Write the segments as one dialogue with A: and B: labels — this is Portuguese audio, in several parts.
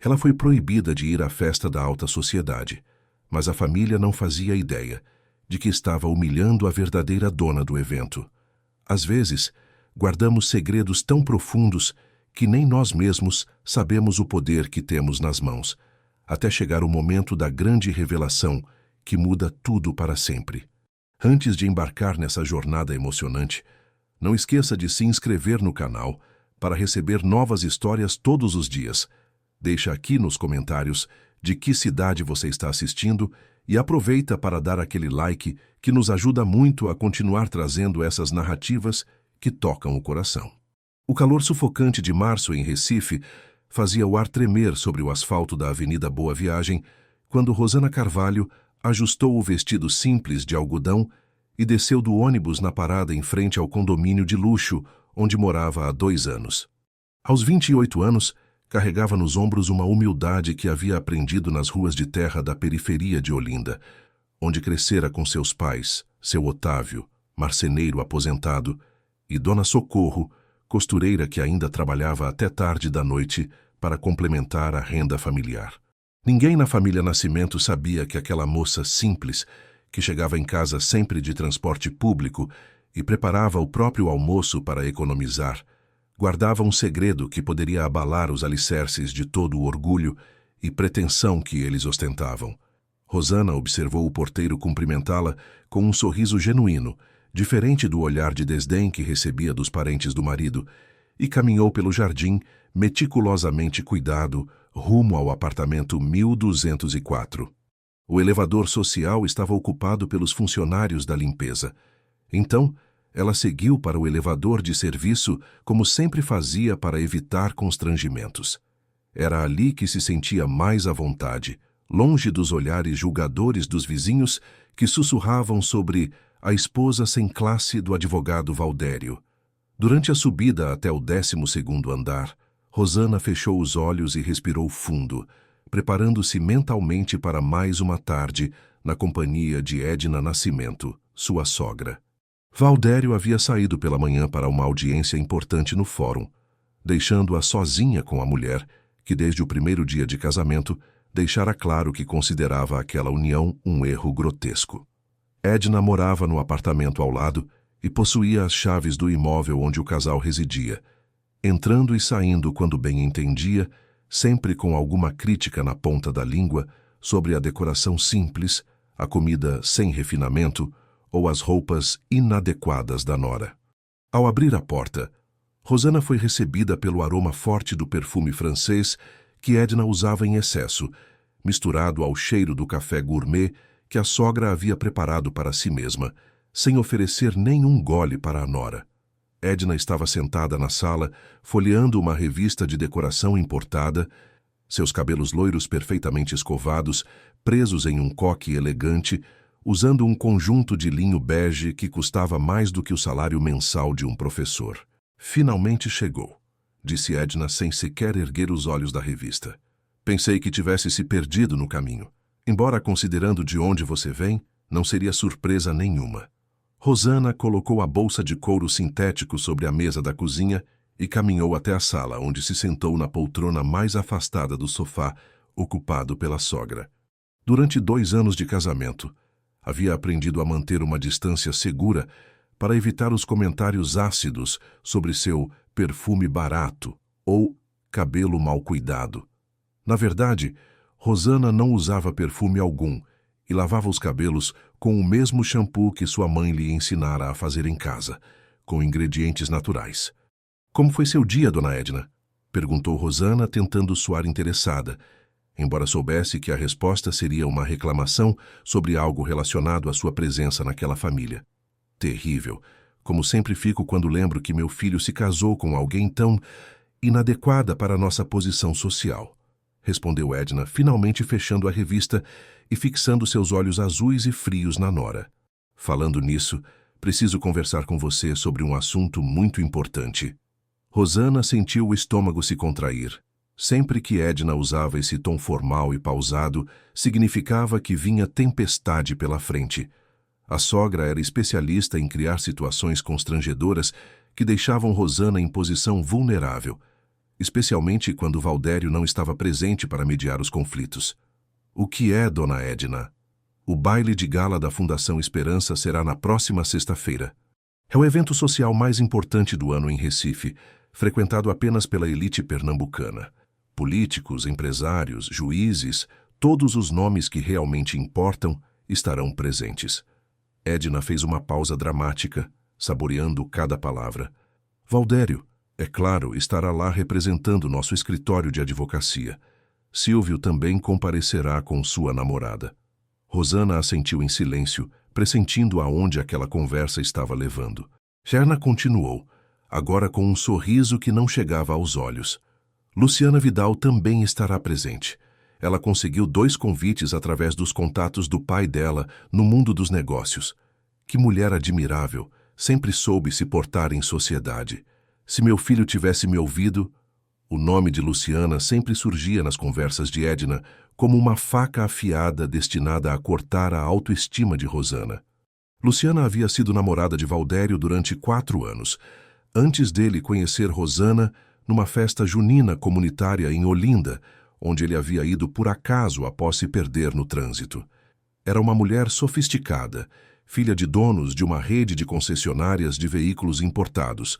A: Ela foi proibida de ir à festa da alta sociedade, mas a família não fazia ideia de que estava humilhando a verdadeira dona do evento. Às vezes, guardamos segredos tão profundos que nem nós mesmos sabemos o poder que temos nas mãos, até chegar o momento da grande revelação que muda tudo para sempre. Antes de embarcar nessa jornada emocionante, não esqueça de se inscrever no canal para receber novas histórias todos os dias. Deixa aqui nos comentários de que cidade você está assistindo e aproveita para dar aquele like que nos ajuda muito a continuar trazendo essas narrativas que tocam o coração. O calor sufocante de março em Recife fazia o ar tremer sobre o asfalto da Avenida Boa Viagem quando Rosana Carvalho ajustou o vestido simples de algodão e desceu do ônibus na parada em frente ao condomínio de luxo onde morava há 2 anos. Aos 28 anos, carregava nos ombros uma humildade que havia aprendido nas ruas de terra da periferia de Olinda, onde crescera com seus pais, seu Otávio, marceneiro aposentado, e Dona Socorro, costureira que ainda trabalhava até tarde da noite para complementar a renda familiar. Ninguém na família Nascimento sabia que aquela moça simples, que chegava em casa sempre de transporte público e preparava o próprio almoço para economizar, guardava um segredo que poderia abalar os alicerces de todo o orgulho e pretensão que eles ostentavam. Rosana observou o porteiro cumprimentá-la com um sorriso genuíno, diferente do olhar de desdém que recebia dos parentes do marido, e caminhou pelo jardim, meticulosamente cuidado, rumo ao apartamento 1204. O elevador social estava ocupado pelos funcionários da limpeza. Então, ela seguiu para o elevador de serviço como sempre fazia para evitar constrangimentos. Era ali que se sentia mais à vontade, longe dos olhares julgadores dos vizinhos que sussurravam sobre a esposa sem classe do advogado Valdério. Durante a subida até o 12º andar, Rosana fechou os olhos e respirou fundo, preparando-se mentalmente para mais uma tarde na companhia de Edna Nascimento, sua sogra. Valdério havia saído pela manhã para uma audiência importante no fórum, deixando-a sozinha com a mulher, que desde o primeiro dia de casamento deixara claro que considerava aquela união um erro grotesco. Edna morava no apartamento ao lado e possuía as chaves do imóvel onde o casal residia, entrando e saindo quando bem entendia, sempre com alguma crítica na ponta da língua sobre a decoração simples, a comida sem refinamento ou as roupas inadequadas da nora. Ao abrir a porta, Rosana foi recebida pelo aroma forte do perfume francês que Edna usava em excesso, misturado ao cheiro do café gourmet que a sogra havia preparado para si mesma, sem oferecer nenhum gole para a nora. Edna estava sentada na sala, folheando uma revista de decoração importada, seus cabelos loiros perfeitamente escovados, presos em um coque elegante, usando um conjunto de linho bege que custava mais do que o salário mensal de um professor. Finalmente chegou, disse Edna sem sequer erguer os olhos da revista. Pensei que tivesse se perdido no caminho. Embora considerando de onde você vem, não seria surpresa nenhuma. Rosana colocou a bolsa de couro sintético sobre a mesa da cozinha e caminhou até a sala, onde se sentou na poltrona mais afastada do sofá, ocupado pela sogra. Durante 2 anos de casamento, havia aprendido a manter uma distância segura para evitar os comentários ácidos sobre seu perfume barato ou cabelo mal cuidado. Na verdade, Rosana não usava perfume algum e lavava os cabelos com o mesmo shampoo que sua mãe lhe ensinara a fazer em casa, com ingredientes naturais. Como foi seu dia, dona Edna? Perguntou Rosana, tentando soar interessada, embora soubesse que a resposta seria uma reclamação sobre algo relacionado à sua presença naquela família. Terrível, como sempre fico quando lembro que meu filho se casou com alguém tão inadequada para nossa posição social, respondeu Edna, finalmente fechando a revista e fixando seus olhos azuis e frios na nora. Falando nisso, preciso conversar com você sobre um assunto muito importante. Rosana sentiu o estômago se contrair. Sempre que Edna usava esse tom formal e pausado, significava que vinha tempestade pela frente. A sogra era especialista em criar situações constrangedoras que deixavam Rosana em posição vulnerável. especialmente quando Valdério não estava presente para mediar os conflitos. O que é, dona Edna? O baile de gala da Fundação Esperança será na próxima sexta-feira. É o evento social mais importante do ano em Recife, frequentado apenas pela elite pernambucana. Políticos, empresários, juízes, todos os nomes que realmente importam estarão presentes. Edna fez uma pausa dramática, saboreando cada palavra. Valdério, é claro, estará lá representando nosso escritório de advocacia. Silvio também comparecerá com sua namorada. Rosana assentiu em silêncio, pressentindo aonde aquela conversa estava levando. Gerna continuou, agora com um sorriso que não chegava aos olhos. Luciana Vidal também estará presente. Ela conseguiu 2 convites através dos contatos do pai dela no mundo dos negócios. Que mulher admirável, sempre soube se portar em sociedade. Se meu filho tivesse me ouvido... O nome de Luciana sempre surgia nas conversas de Edna como uma faca afiada destinada a cortar a autoestima de Rosana. Luciana havia sido namorada de Valdério durante 4 anos, antes dele conhecer Rosana numa festa junina comunitária em Olinda, onde ele havia ido por acaso após se perder no trânsito. Era uma mulher sofisticada, filha de donos de uma rede de concessionárias de veículos importados,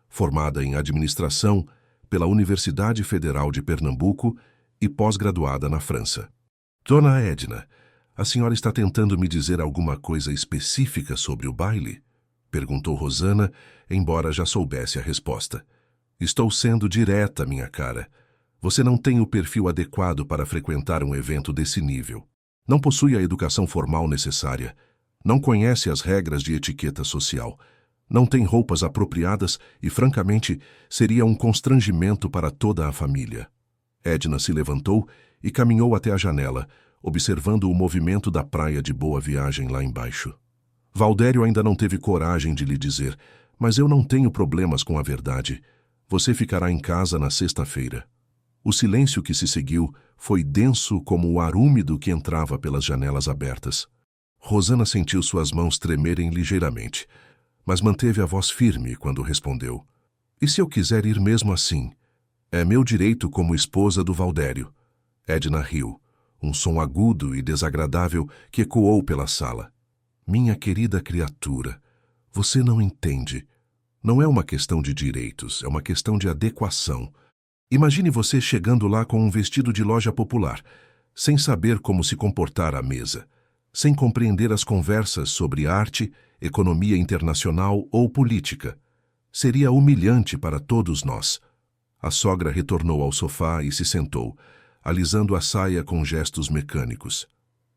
A: formada em administração pela Universidade Federal de Pernambuco e pós-graduada na França. Dona Edna, a senhora está tentando me dizer alguma coisa específica sobre o baile? Perguntou Rosana, embora já soubesse a resposta. Estou sendo direta, minha cara. Você não tem o perfil adequado para frequentar um evento desse nível. Não possui a educação formal necessária. Não conhece as regras de etiqueta social. Não tem roupas apropriadas e, francamente, seria um constrangimento para toda a família. Edna se levantou e caminhou até a janela, observando o movimento da praia de Boa Viagem lá embaixo. Valdério ainda não teve coragem de lhe dizer, mas eu não tenho problemas com a verdade. Você ficará em casa na sexta-feira. O silêncio que se seguiu foi denso como o ar úmido que entrava pelas janelas abertas. Rosana sentiu suas mãos tremerem ligeiramente, mas manteve a voz firme quando respondeu. E se eu quiser ir mesmo assim? É meu direito como esposa do Valdério. Edna riu, um som agudo e desagradável que ecoou pela sala. Minha querida criatura, você não entende. Não é uma questão de direitos, é uma questão de adequação. Imagine você chegando lá com um vestido de loja popular, sem saber como se comportar à mesa, sem compreender as conversas sobre arte, economia internacional ou política. Seria humilhante para todos nós. A sogra retornou ao sofá e se sentou, alisando a saia com gestos mecânicos.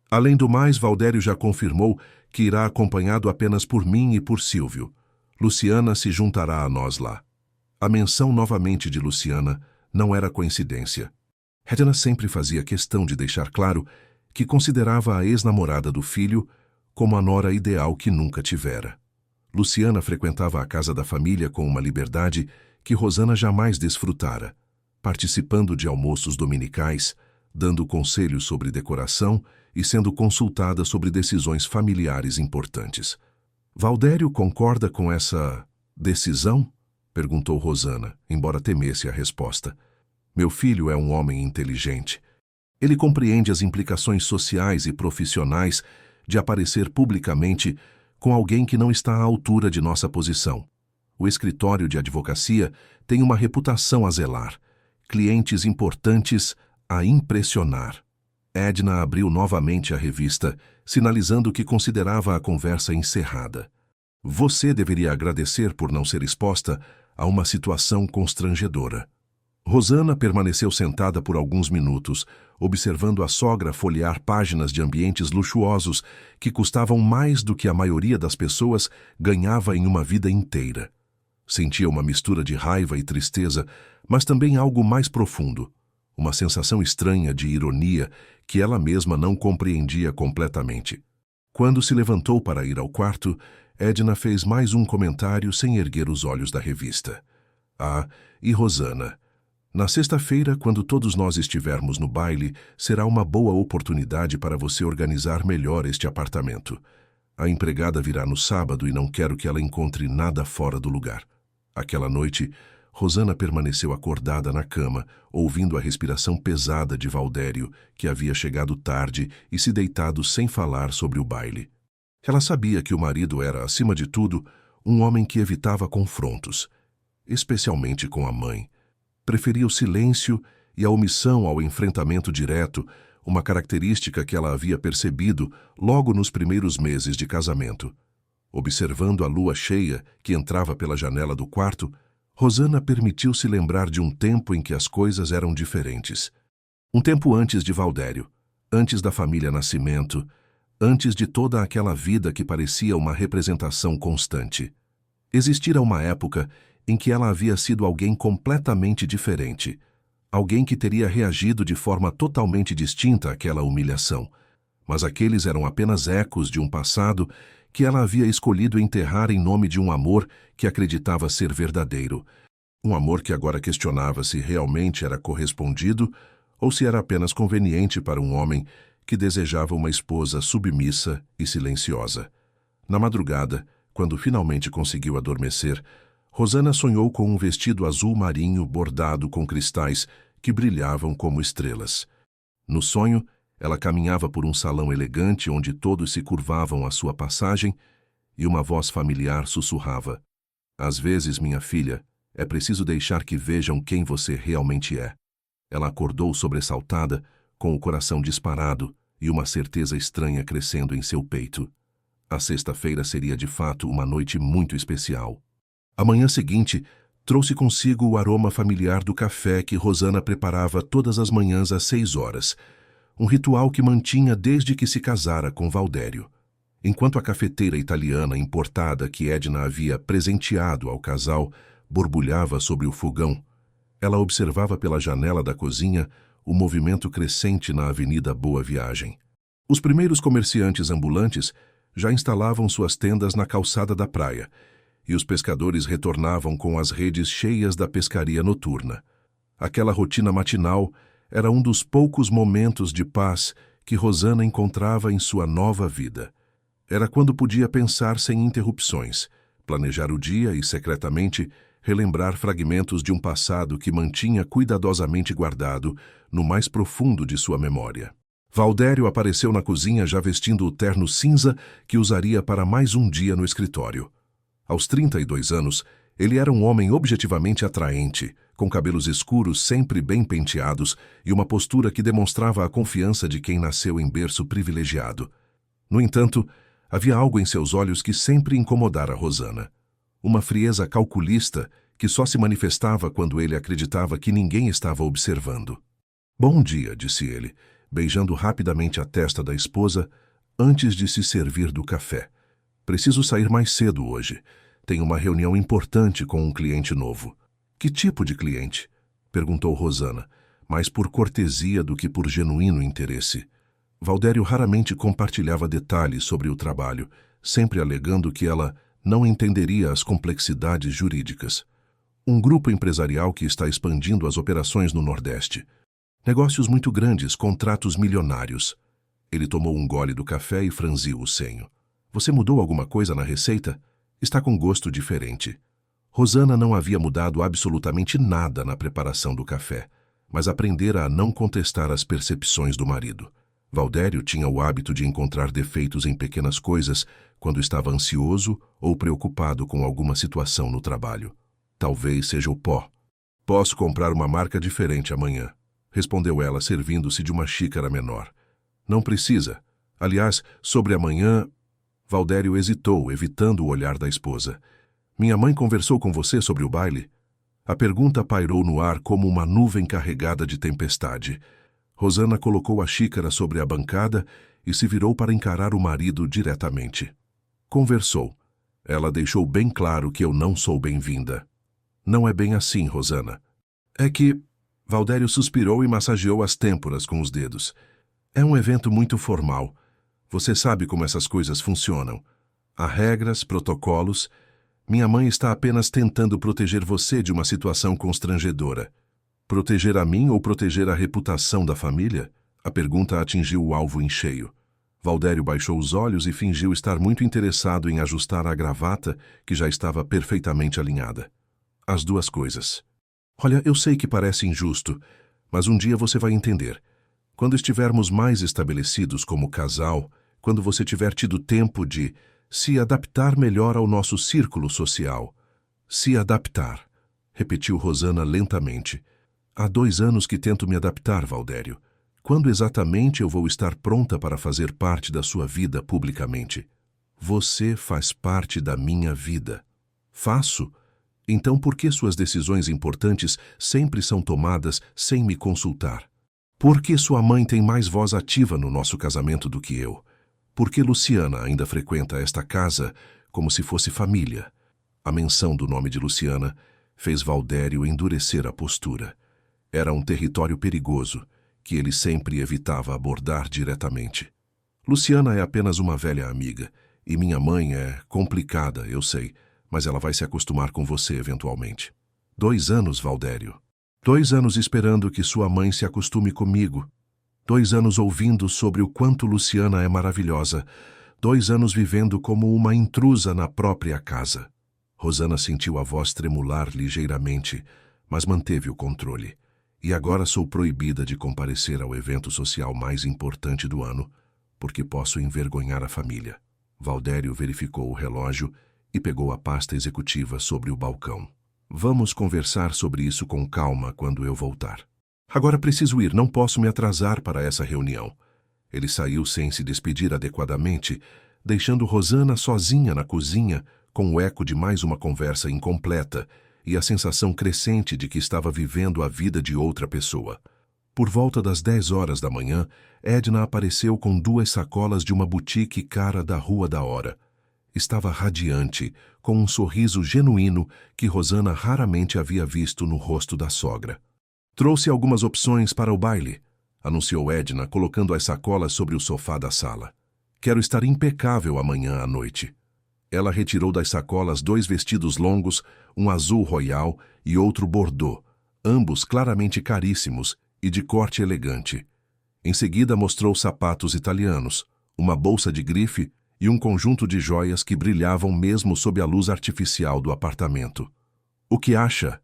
A: Além do mais, Valdério já confirmou que irá acompanhado apenas por mim e por Silvio. Luciana se juntará a nós lá. A menção novamente de Luciana não era coincidência. Edna sempre fazia questão de deixar claro que considerava a ex-namorada do filho como a nora ideal que nunca tivera. Luciana frequentava a casa da família com uma liberdade que Rosana jamais desfrutara, participando de almoços dominicais, dando conselhos sobre decoração e sendo consultada sobre decisões familiares importantes. Valdério concorda com essa decisão? Perguntou Rosana, embora temesse a resposta. Meu filho é um homem inteligente. Ele compreende as implicações sociais e profissionais de aparecer publicamente com alguém que não está à altura de nossa posição. O escritório de advocacia tem uma reputação a zelar, clientes importantes a impressionar. Edna abriu novamente a revista, sinalizando que considerava a conversa encerrada. Você deveria agradecer por não ser exposta a uma situação constrangedora. Rosana permaneceu sentada por alguns minutos, observando a sogra folhear páginas de ambientes luxuosos que custavam mais do que a maioria das pessoas ganhava em uma vida inteira. Sentia uma mistura de raiva e tristeza, mas também algo mais profundo, uma sensação estranha de ironia que ela mesma não compreendia completamente. Quando se levantou para ir ao quarto, Edna fez mais um comentário sem erguer os olhos da revista. Ah, e Rosana... Na sexta-feira, quando todos nós estivermos no baile, será uma boa oportunidade para você organizar melhor este apartamento. A empregada virá no sábado e não quero que ela encontre nada fora do lugar. Aquela noite, Rosana permaneceu acordada na cama, ouvindo a respiração pesada de Valdério, que havia chegado tarde e se deitado sem falar sobre o baile. Ela sabia que o marido era, acima de tudo, um homem que evitava confrontos, especialmente com a mãe. Preferia o silêncio e a omissão ao enfrentamento direto, uma característica que ela havia percebido logo nos primeiros meses de casamento. Observando a lua cheia que entrava pela janela do quarto, Rosana permitiu-se lembrar de um tempo em que as coisas eram diferentes. Um tempo antes de Valdério, antes da família Nascimento, antes de toda aquela vida que parecia uma representação constante. Existira uma época em que ela havia sido alguém completamente diferente, alguém que teria reagido de forma totalmente distinta àquela humilhação. Mas aqueles eram apenas ecos de um passado que ela havia escolhido enterrar em nome de um amor que acreditava ser verdadeiro. Um amor que agora questionava se realmente era correspondido ou se era apenas conveniente para um homem que desejava uma esposa submissa e silenciosa. Na madrugada, quando finalmente conseguiu adormecer, Rosana sonhou com um vestido azul marinho bordado com cristais que brilhavam como estrelas. No sonho, ela caminhava por um salão elegante onde todos se curvavam à sua passagem e uma voz familiar sussurrava: "Às vezes, minha filha, é preciso deixar que vejam quem você realmente é." Ela acordou sobressaltada, com o coração disparado e uma certeza estranha crescendo em seu peito. A sexta-feira seria de fato uma noite muito especial. A manhã seguinte trouxe consigo o aroma familiar do café que Rosana preparava todas as manhãs às 6 horas, um ritual que mantinha desde que se casara com Valdério. Enquanto a cafeteira italiana importada que Edna havia presenteado ao casal borbulhava sobre o fogão, ela observava pela janela da cozinha o movimento crescente na Avenida Boa Viagem. Os primeiros comerciantes ambulantes já instalavam suas tendas na calçada da praia, e os pescadores retornavam com as redes cheias da pescaria noturna. Aquela rotina matinal era um dos poucos momentos de paz que Rosana encontrava em sua nova vida. Era quando podia pensar sem interrupções, planejar o dia e, secretamente, relembrar fragmentos de um passado que mantinha cuidadosamente guardado no mais profundo de sua memória. Valdério apareceu na cozinha já vestindo o terno cinza que usaria para mais um dia no escritório. Aos 32 anos, ele era um homem objetivamente atraente, com cabelos escuros sempre bem penteados e uma postura que demonstrava a confiança de quem nasceu em berço privilegiado. No entanto, havia algo em seus olhos que sempre incomodara Rosana. Uma frieza calculista que só se manifestava quando ele acreditava que ninguém estava observando. "Bom dia", disse ele, beijando rapidamente a testa da esposa antes de se servir do café. "Preciso sair mais cedo hoje. Tenho uma reunião importante com um cliente novo." "Que tipo de cliente?" perguntou Rosana, mais por cortesia do que por genuíno interesse. Valdério raramente compartilhava detalhes sobre o trabalho, sempre alegando que ela não entenderia as complexidades jurídicas. "Um grupo empresarial que está expandindo as operações no Nordeste. Negócios muito grandes, contratos milionários." Ele tomou um gole do café e franziu o senho. "Você mudou alguma coisa na receita? Está com gosto diferente." Rosana não havia mudado absolutamente nada na preparação do café, mas aprendera a não contestar as percepções do marido. Valdério tinha o hábito de encontrar defeitos em pequenas coisas quando estava ansioso ou preocupado com alguma situação no trabalho. "Talvez seja o pó." "Posso comprar uma marca diferente amanhã", respondeu ela, servindo-se de uma xícara menor. "Não precisa. Aliás, sobre amanhã..." Valdério hesitou, evitando o olhar da esposa. "Minha mãe conversou com você sobre o baile?" A pergunta pairou no ar como uma nuvem carregada de tempestade. Rosana colocou a xícara sobre a bancada e se virou para encarar o marido diretamente. "Conversou. Ela deixou bem claro que eu não sou bem-vinda." "Não é bem assim, Rosana." "É que..." Valdério suspirou e massageou as têmporas com os dedos. "É um evento muito formal. Você sabe como essas coisas funcionam. Há regras, protocolos. Minha mãe está apenas tentando proteger você de uma situação constrangedora." "Proteger a mim ou proteger a reputação da família?" A pergunta atingiu o alvo em cheio. Valdério baixou os olhos e fingiu estar muito interessado em ajustar a gravata, que já estava perfeitamente alinhada. "As duas coisas." Olha, eu sei que parece injusto, mas um dia você vai entender. Quando estivermos mais estabelecidos como casal, quando você tiver tido tempo de se adaptar melhor ao nosso círculo social. Se adaptar, repetiu Rosana lentamente. Há 2 anos que tento me adaptar, Valdério. Quando exatamente eu vou estar pronta para fazer parte da sua vida publicamente? Você faz parte da minha vida. Faço? Então por que suas decisões importantes sempre são tomadas sem me consultar? Por que sua mãe tem mais voz ativa no nosso casamento do que eu? Por que Luciana ainda frequenta esta casa como se fosse família? A menção do nome de Luciana fez Valdério endurecer a postura. Era um território perigoso, que ele sempre evitava abordar diretamente. Luciana é apenas uma velha amiga, e minha mãe é complicada, eu sei, mas ela vai se acostumar com você eventualmente. 2 anos, Valdério. 2 anos esperando que sua mãe se acostume comigo. 2 anos ouvindo sobre o quanto Luciana é maravilhosa. 2 anos vivendo como uma intrusa na própria casa. Rosana sentiu a voz tremular ligeiramente, mas manteve o controle. E agora sou proibida de comparecer ao evento social mais importante do ano, porque posso envergonhar a família. Valdério verificou o relógio e pegou a pasta executiva sobre o balcão. Vamos conversar sobre isso com calma quando eu voltar. Agora preciso ir, não posso me atrasar para essa reunião. Ele saiu sem se despedir adequadamente, deixando Rosana sozinha na cozinha, com o eco de mais uma conversa incompleta e a sensação crescente de que estava vivendo a vida de outra pessoa. Por volta das 10 horas da manhã, Edna apareceu com 2 sacolas de uma boutique cara da Rua da Hora. Estava radiante, com um sorriso genuíno que Rosana raramente havia visto no rosto da sogra. Trouxe algumas opções para o baile, anunciou Edna, colocando as sacolas sobre o sofá da sala. Quero estar impecável amanhã à noite. Ela retirou das sacolas 2 vestidos longos, um azul royal e outro bordô, ambos claramente caríssimos e de corte elegante. Em seguida mostrou sapatos italianos, uma bolsa de grife e um conjunto de joias que brilhavam mesmo sob a luz artificial do apartamento. O que acha?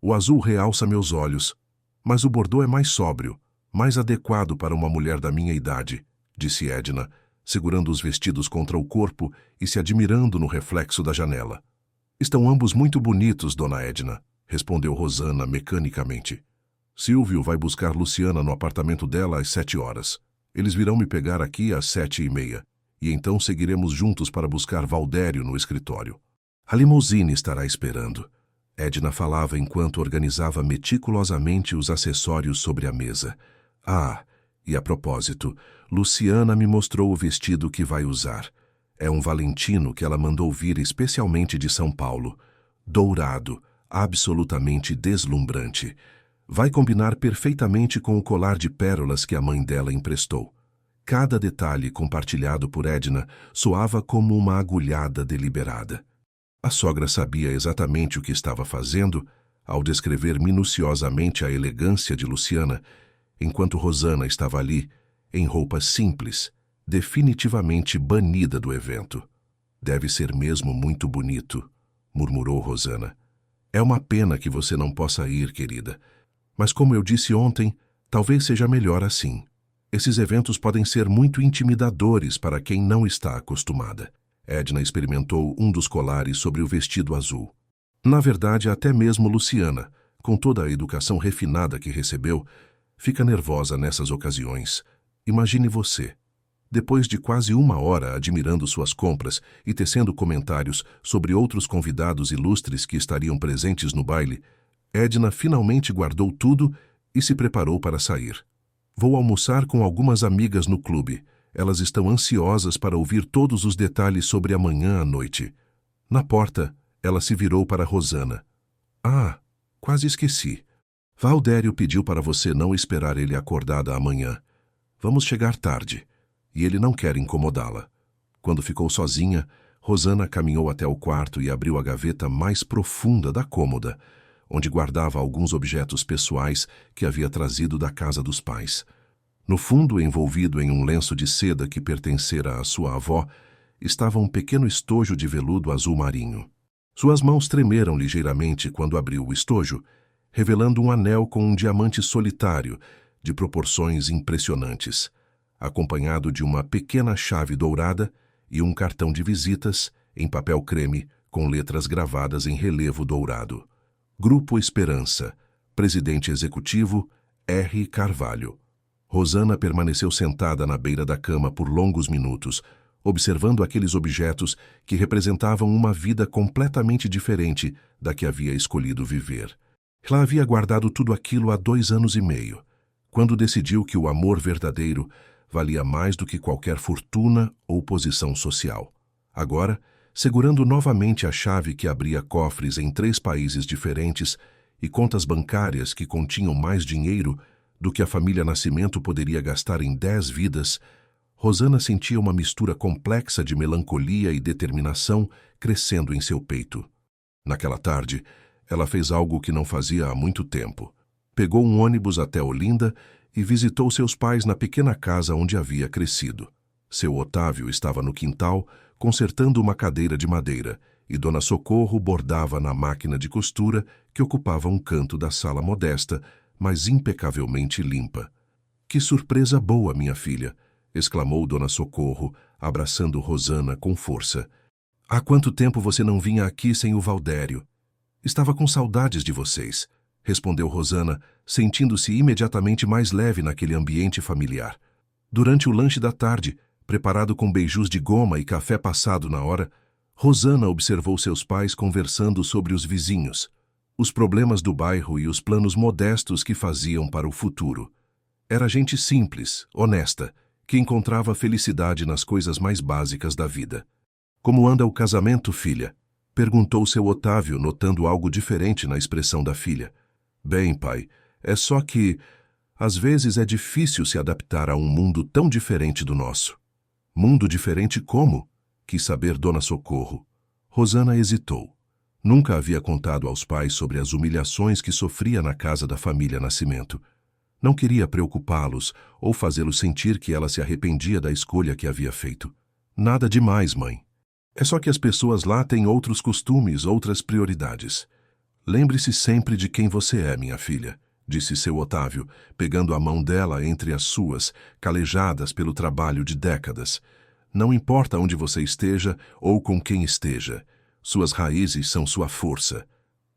A: O azul realça meus olhos, mas o bordô é mais sóbrio, mais adequado para uma mulher da minha idade, disse Edna, segurando os vestidos contra o corpo e se admirando no reflexo da janela. Estão ambos muito bonitos, dona Edna, respondeu Rosana mecanicamente. Silvio vai buscar Luciana no apartamento dela às 7 horas. Eles virão me pegar aqui às 7h30, e então seguiremos juntos para buscar Valdério no escritório. A limusine estará esperando. Edna falava enquanto organizava meticulosamente os acessórios sobre a mesa. Ah, e a propósito, Luciana me mostrou o vestido que vai usar. É um Valentino que ela mandou vir especialmente de São Paulo. Dourado, absolutamente deslumbrante. Vai combinar perfeitamente com o colar de pérolas que a mãe dela emprestou. Cada detalhe compartilhado por Edna soava como uma agulhada deliberada. A sogra sabia exatamente o que estava fazendo ao descrever minuciosamente a elegância de Luciana, enquanto Rosana estava ali, em roupas simples, definitivamente banida do evento. Deve ser mesmo muito bonito, murmurou Rosana. É uma pena que você não possa ir, querida. Mas como eu disse ontem, talvez seja melhor assim. Esses eventos podem ser muito intimidadores para quem não está acostumada. Edna experimentou um dos colares sobre o vestido azul. Na verdade, até mesmo Luciana, com toda a educação refinada que recebeu, fica nervosa nessas ocasiões. Imagine você, depois de quase 1 hora admirando suas compras e tecendo comentários sobre outros convidados ilustres que estariam presentes no baile, Edna finalmente guardou tudo e se preparou para sair. Vou almoçar com algumas amigas no clube. Elas estão ansiosas para ouvir todos os detalhes sobre amanhã à noite. Na porta, ela se virou para Rosana. Ah, quase esqueci. Valdério pediu para você não esperar ele acordada amanhã. Vamos chegar tarde, e ele não quer incomodá-la. Quando ficou sozinha, Rosana caminhou até o quarto e abriu a gaveta mais profunda da cômoda, onde guardava alguns objetos pessoais que havia trazido da casa dos pais. No fundo, envolvido em um lenço de seda que pertencera à sua avó, estava um pequeno estojo de veludo azul marinho. Suas mãos tremeram ligeiramente quando abriu o estojo revelando um anel com um diamante solitário, de proporções impressionantes, acompanhado de uma pequena chave dourada e um cartão de visitas em papel creme com letras gravadas em relevo dourado. Grupo Esperança, presidente executivo R. Carvalho. Rosana permaneceu sentada na beira da cama por longos minutos, observando aqueles objetos que representavam uma vida completamente diferente da que havia escolhido viver. Ela havia guardado tudo aquilo há 2 anos e meio, quando decidiu que o amor verdadeiro valia mais do que qualquer fortuna ou posição social. Agora, segurando novamente a chave que abria cofres em 3 países diferentes e contas bancárias que continham mais dinheiro do que a família Nascimento poderia gastar em 10 vidas, Rosana sentia uma mistura complexa de melancolia e determinação crescendo em seu peito. Naquela tarde, ela fez algo que não fazia há muito tempo. Pegou um ônibus até Olinda e visitou seus pais na pequena casa onde havia crescido. Seu Otávio estava no quintal, consertando uma cadeira de madeira, e Dona Socorro bordava na máquina de costura que ocupava um canto da sala modesta, mas impecavelmente limpa. "Que surpresa boa, minha filha!" exclamou Dona Socorro, abraçando Rosana com força. "Há quanto tempo você não vinha aqui sem o Valdério?" "Estava com saudades de vocês", respondeu Rosana, sentindo-se imediatamente mais leve naquele ambiente familiar. Durante o lanche da tarde, preparado com beijus de goma e café passado na hora, Rosana observou seus pais conversando sobre os vizinhos, os problemas do bairro e os planos modestos que faziam para o futuro. Era gente simples, honesta, que encontrava felicidade nas coisas mais básicas da vida. "Como anda o casamento, filha?" perguntou seu Otávio, notando algo diferente na expressão da filha. "Bem, pai, é só que, às vezes é difícil se adaptar a um mundo tão diferente do nosso." "Mundo diferente como?" quis saber Dona Socorro. Rosana hesitou. Nunca havia contado aos pais sobre as humilhações que sofria na casa da família Nascimento. Não queria preocupá-los ou fazê-los sentir que ela se arrependia da escolha que havia feito. "Nada demais, mãe. É só que as pessoas lá têm outros costumes, outras prioridades. Lembre-se sempre de quem você é, minha filha", disse seu Otávio, pegando a mão dela entre as suas, calejadas pelo trabalho de décadas. "Não importa onde você esteja ou com quem esteja, suas raízes são sua força."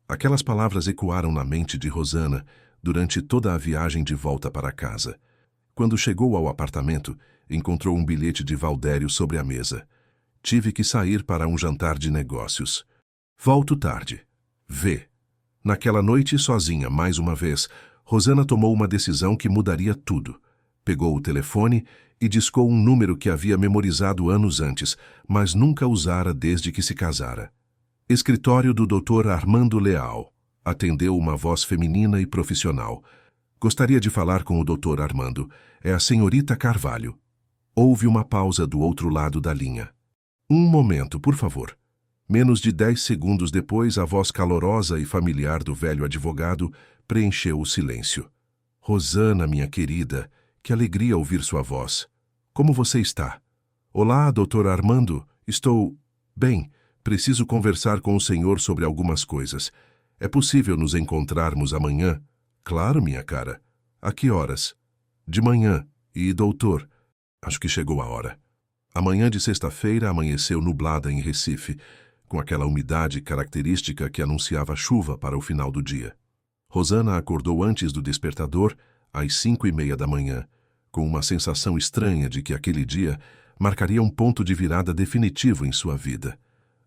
A: Aquelas palavras ecoaram na mente de Rosana durante toda a viagem de volta para casa. Quando chegou ao apartamento, encontrou um bilhete de Valdério sobre a mesa. "Tive que sair para um jantar de negócios. Volto tarde. V." Naquela noite, sozinha, mais uma vez, Rosana tomou uma decisão que mudaria tudo. Pegou o telefone e discou um número que havia memorizado anos antes, mas nunca usara desde que se casara. "Escritório do Dr. Armando Leal", atendeu uma voz feminina e profissional. "Gostaria de falar com o Dr. Armando. É a senhorita Carvalho." Houve uma pausa do outro lado da linha. "Um momento, por favor." Menos de 10 segundos depois, a voz calorosa e familiar do velho advogado preencheu o silêncio. "Rosana, minha querida, que alegria ouvir sua voz. Como você está?" "Olá, Dr. Armando. Estou bem. Preciso conversar com o senhor sobre algumas coisas. É possível nos encontrarmos amanhã?" "Claro, minha cara. A que horas?" "De manhã. E, doutor, acho que chegou a hora." A manhã de sexta-feira amanheceu nublada em Recife, com aquela umidade característica que anunciava chuva para o final do dia. Rosana acordou antes do despertador, às 5:30 da manhã, com uma sensação estranha de que aquele dia marcaria um ponto de virada definitivo em sua vida.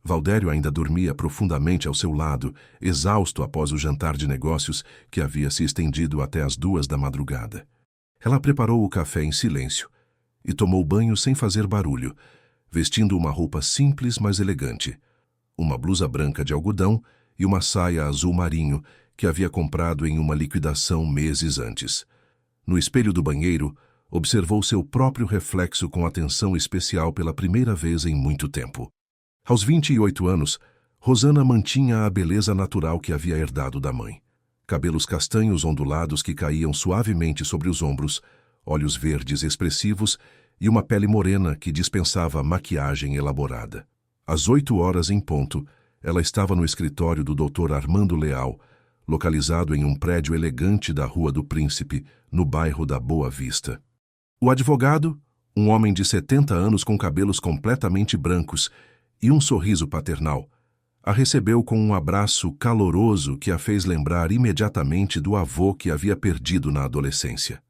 A: Valdério ainda dormia profundamente ao seu lado, exausto após o jantar de negócios que havia se estendido até as 2 da madrugada. Ela preparou o café em silêncio e tomou banho sem fazer barulho, vestindo uma roupa simples, mas elegante. Uma blusa branca de algodão e uma saia azul marinho que havia comprado em uma liquidação meses antes. No espelho do banheiro, observou seu próprio reflexo com atenção especial pela primeira vez em muito tempo. Aos 28 anos, Rosana mantinha a beleza natural que havia herdado da mãe. Cabelos castanhos ondulados que caíam suavemente sobre os ombros, olhos verdes expressivos e uma pele morena que dispensava maquiagem elaborada. Às 8 horas em ponto, ela estava no escritório do Dr. Armando Leal, localizado em um prédio elegante da Rua do Príncipe, no bairro da Boa Vista. O advogado, um homem de 70 anos com cabelos completamente brancos e um sorriso paternal, a recebeu com um abraço caloroso que a fez lembrar imediatamente do avô que havia perdido na adolescência.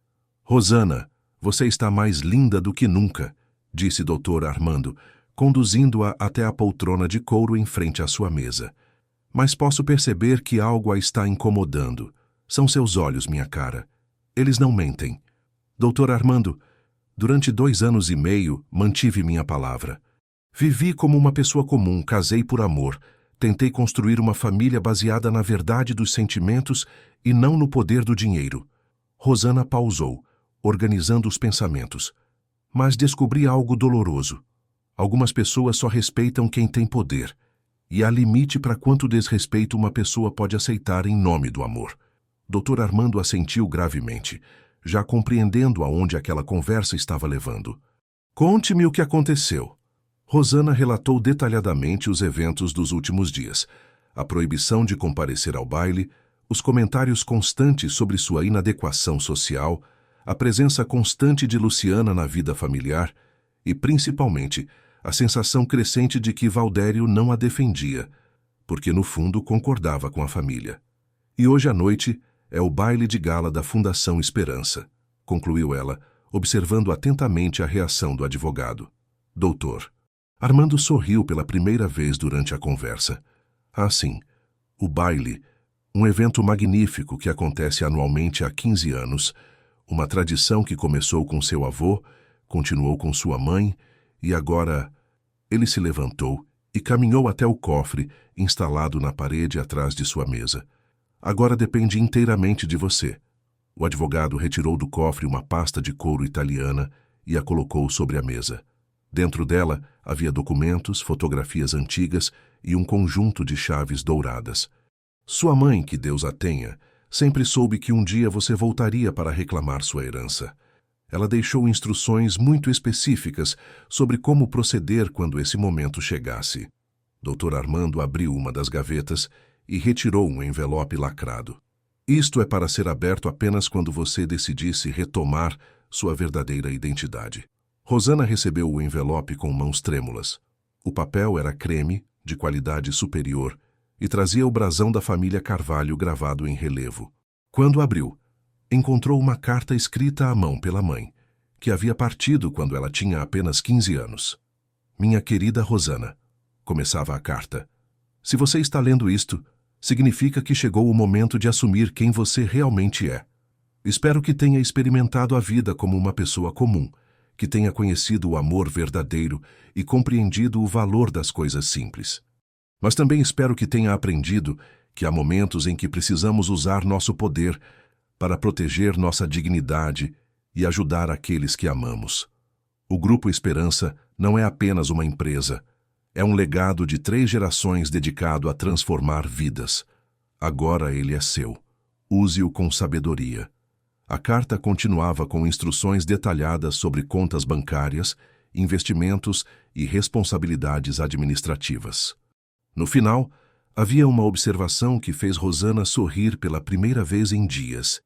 A: Rosana, você está mais linda do que nunca, disse Dr. Armando, conduzindo-a até a poltrona de couro em frente à sua mesa. Mas posso perceber que algo a está incomodando. São seus olhos, minha cara. Eles não mentem. Dr. Armando, durante 2 anos e meio mantive minha palavra. Vivi como uma pessoa comum, casei por amor, tentei construir uma família baseada na verdade dos sentimentos e não no poder do dinheiro. Rosana pausou, organizando os pensamentos. Mas descobri algo doloroso. Algumas pessoas só respeitam quem tem poder. E há limite para quanto desrespeito uma pessoa pode aceitar em nome do amor. Dr. Armando assentiu gravemente, já compreendendo aonde aquela conversa estava levando. Conte-me o que aconteceu. Rosana relatou detalhadamente os eventos dos últimos dias, a proibição de comparecer ao baile, os comentários constantes sobre sua inadequação social, a presença constante de Luciana na vida familiar e, principalmente, a sensação crescente de que Valdério não a defendia, porque no fundo concordava com a família. E hoje à noite é o baile de gala da Fundação Esperança, concluiu ela, observando atentamente a reação do advogado. Doutor. Armando sorriu pela primeira vez durante a conversa. Ah, sim, o baile, um evento magnífico que acontece anualmente há 15 anos, uma tradição que começou com seu avô, continuou com sua mãe e agora... Ele se levantou e caminhou até o cofre instalado na parede atrás de sua mesa. Agora depende inteiramente de você. O advogado retirou do cofre uma pasta de couro italiana e a colocou sobre a mesa. Dentro dela havia documentos, fotografias antigas e um conjunto de chaves douradas. Sua mãe, que Deus a tenha, sempre soube que um dia você voltaria para reclamar sua herança. Ela deixou instruções muito específicas sobre como proceder quando esse momento chegasse. Dr. Armando abriu uma das gavetas e retirou um envelope lacrado. Isto é para ser aberto apenas quando você decidisse retomar sua verdadeira identidade. Rosana recebeu o envelope com mãos trêmulas. O papel era creme, de qualidade superior, e trazia o brasão da família Carvalho gravado em relevo. Quando abriu, encontrou uma carta escrita à mão pela mãe, que havia partido quando ela tinha apenas 15 anos. Minha querida Rosana, começava a carta. Se você está lendo isto, significa que chegou o momento de assumir quem você realmente é. Espero que tenha experimentado a vida como uma pessoa comum, que tenha conhecido o amor verdadeiro e compreendido o valor das coisas simples. Mas também espero que tenha aprendido que há momentos em que precisamos usar nosso poder para proteger nossa dignidade e ajudar aqueles que amamos. O Grupo Esperança não é apenas uma empresa, é um legado de 3 gerações dedicado a transformar vidas. Agora ele é seu. Use-o com sabedoria. A carta continuava com instruções detalhadas sobre contas bancárias, investimentos e responsabilidades administrativas. No final, havia uma observação que fez Rosana sorrir pela primeira vez em dias.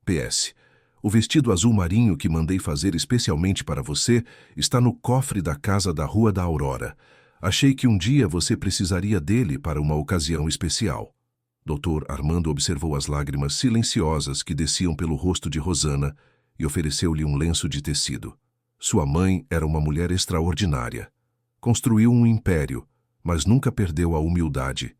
A: PS. O vestido azul marinho que mandei fazer especialmente para você está no cofre da casa da Rua da Aurora. Achei que um dia você precisaria dele para uma ocasião especial. Dr. Armando observou as lágrimas silenciosas que desciam pelo rosto de Rosana e ofereceu-lhe um lenço de tecido. Sua mãe era uma mulher extraordinária. Construiu um império, mas nunca perdeu a humildade.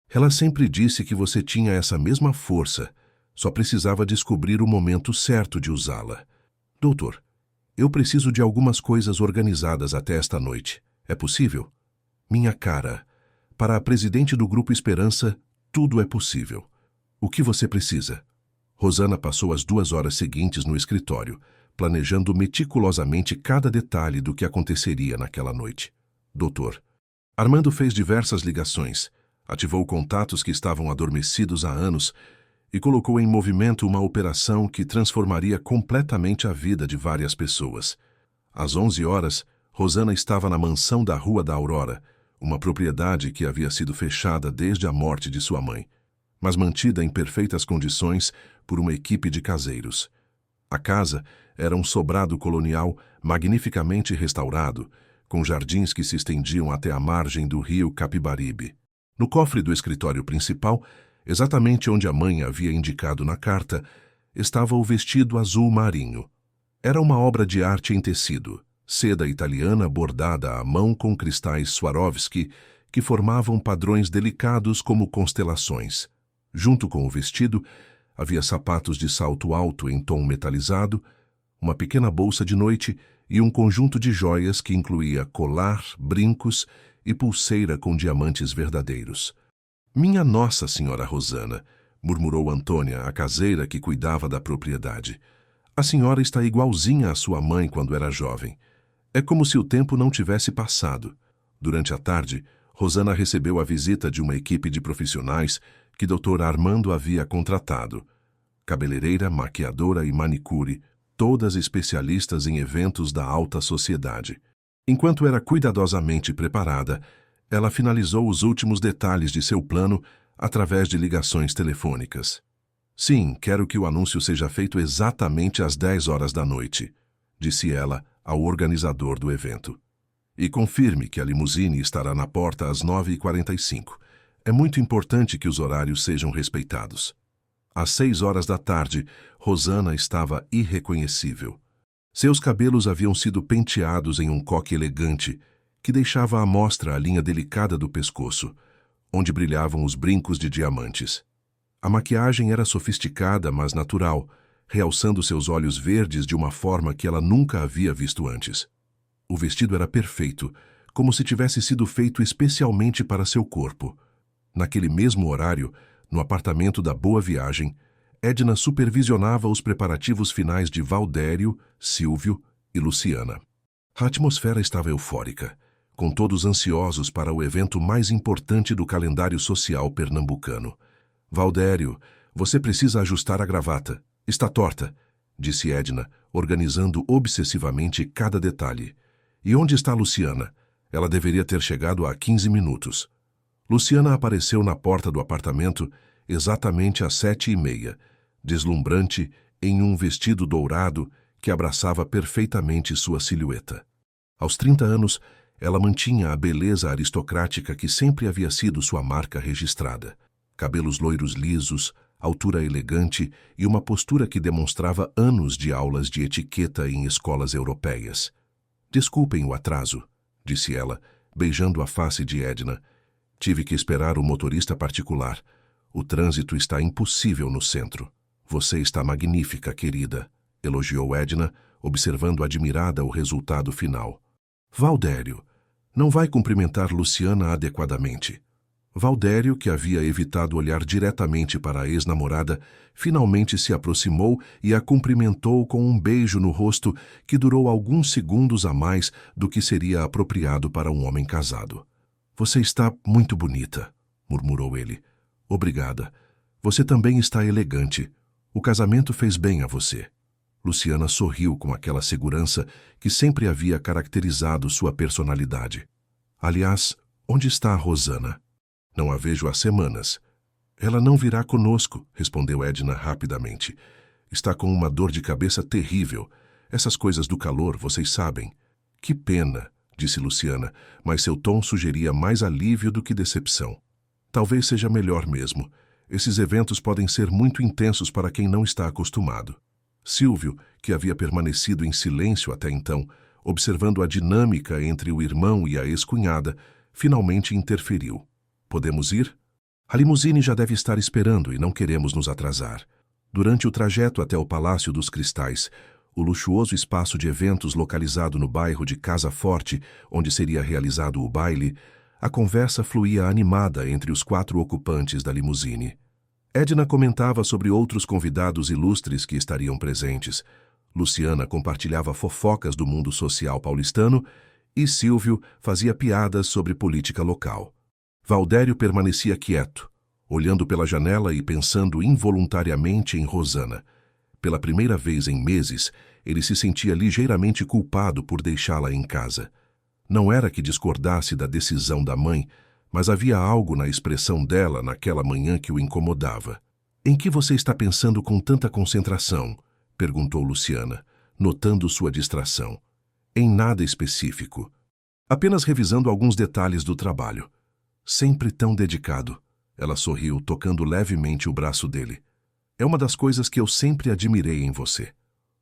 A: Ela sempre disse que você tinha essa mesma força, só precisava descobrir o momento certo de usá-la. Doutor, eu preciso de algumas coisas organizadas até esta noite. É possível? Minha cara, para a presidente do Grupo Esperança, tudo é possível. O que você precisa? Rosana passou as 2 horas seguintes no escritório, planejando meticulosamente cada detalhe do que aconteceria naquela noite. Doutor, Armando fez diversas ligações, ativou contatos que estavam adormecidos há anos e colocou em movimento uma operação que transformaria completamente a vida de várias pessoas. Às 11 horas, Rosana estava na mansão da Rua da Aurora, uma propriedade que havia sido fechada desde a morte de sua mãe. mas mantida em perfeitas condições por uma equipe de caseiros. A casa era um sobrado colonial magnificamente restaurado, com jardins que se estendiam até a margem do rio Capibaribe. No cofre do escritório principal, exatamente onde a mãe havia indicado na carta, estava o vestido azul marinho. Era uma obra de arte em tecido, seda italiana bordada à mão com cristais Swarovski que formavam padrões delicados como constelações. Junto com o vestido, havia sapatos de salto alto em tom metalizado, uma pequena bolsa de noite e um conjunto de joias que incluía colar, brincos e pulseira com diamantes verdadeiros. "Minha Nossa Senhora Rosana", murmurou Antônia, a caseira que cuidava da propriedade. "A senhora está igualzinha à sua mãe quando era jovem. É como se o tempo não tivesse passado." Durante a tarde, Rosana recebeu a visita de uma equipe de profissionais que Dr. Armando havia contratado. Cabeleireira, maquiadora e manicure, todas especialistas em eventos da alta sociedade. Enquanto era cuidadosamente preparada, ela finalizou os últimos detalhes de seu plano através de ligações telefônicas. "Sim, quero que o anúncio seja feito exatamente às 10 horas da noite", disse ela ao organizador do evento. "E confirme que a limusine estará na porta às 9h45. É muito importante que os horários sejam respeitados." Às 6 horas da tarde, Rosana estava irreconhecível. Seus cabelos haviam sido penteados em um coque elegante, que deixava à mostra a linha delicada do pescoço, onde brilhavam os brincos de diamantes. A maquiagem era sofisticada, mas natural, realçando seus olhos verdes de uma forma que ela nunca havia visto antes. O vestido era perfeito, como se tivesse sido feito especialmente para seu corpo. Naquele mesmo horário, no apartamento da Boa Viagem, Edna supervisionava os preparativos finais de Valdério, Silvio e Luciana. A atmosfera estava eufórica, com todos ansiosos para o evento mais importante do calendário social pernambucano. "Valdério, você precisa ajustar a gravata. Está torta", disse Edna, organizando obsessivamente cada detalhe. "E onde está Luciana? Ela deveria ter chegado há 15 minutos. Luciana apareceu na porta do apartamento exatamente às 7h30, deslumbrante em um vestido dourado que abraçava perfeitamente sua silhueta. Aos 30 anos, ela mantinha a beleza aristocrática que sempre havia sido sua marca registrada. Cabelos loiros lisos, altura elegante e uma postura que demonstrava anos de aulas de etiqueta em escolas europeias. "Desculpem o atraso", disse ela, beijando a face de Edna. "Tive que esperar o motorista particular. O trânsito está impossível no centro." "Você está magnífica, querida", elogiou Edna, observando admirada o resultado final. "Valdério, não vai cumprimentar Luciana adequadamente." Valdério, que havia evitado olhar diretamente para a ex-namorada, finalmente se aproximou e a cumprimentou com um beijo no rosto que durou alguns segundos a mais do que seria apropriado para um homem casado. "Você está muito bonita", murmurou ele. "Obrigada. Você também está elegante. O casamento fez bem a você." Luciana sorriu com aquela segurança que sempre havia caracterizado sua personalidade. "Aliás, onde está a Rosana? Não a vejo há semanas." "Ela não virá conosco", respondeu Edna rapidamente. "Está com uma dor de cabeça terrível. Essas coisas do calor, vocês sabem." "Que pena", disse Luciana, mas seu tom sugeria mais alívio do que decepção. "Talvez seja melhor mesmo. Esses eventos podem ser muito intensos para quem não está acostumado." Silvio, que havia permanecido em silêncio até então, observando a dinâmica entre o irmão e a ex-cunhada, finalmente interferiu. "Podemos ir? A limusine já deve estar esperando e não queremos nos atrasar." Durante o trajeto até o Palácio dos Cristais, o luxuoso espaço de eventos localizado no bairro de Casa Forte, onde seria realizado o baile, a conversa fluía animada entre os 4 ocupantes da limusine. Edna comentava sobre outros convidados ilustres que estariam presentes. Luciana compartilhava fofocas do mundo social paulistano e Silvio fazia piadas sobre política local. Valdério permanecia quieto, olhando pela janela e pensando involuntariamente em Rosana. Pela primeira vez em meses, ele se sentia ligeiramente culpado por deixá-la em casa. Não era que discordasse da decisão da mãe, mas havia algo na expressão dela naquela manhã que o incomodava. "Em que você está pensando com tanta concentração?" perguntou Luciana, notando sua distração. "Em nada específico. Apenas revisando alguns detalhes do trabalho." "Sempre tão dedicado." Ela sorriu, tocando levemente o braço dele. "É uma das coisas que eu sempre admirei em você."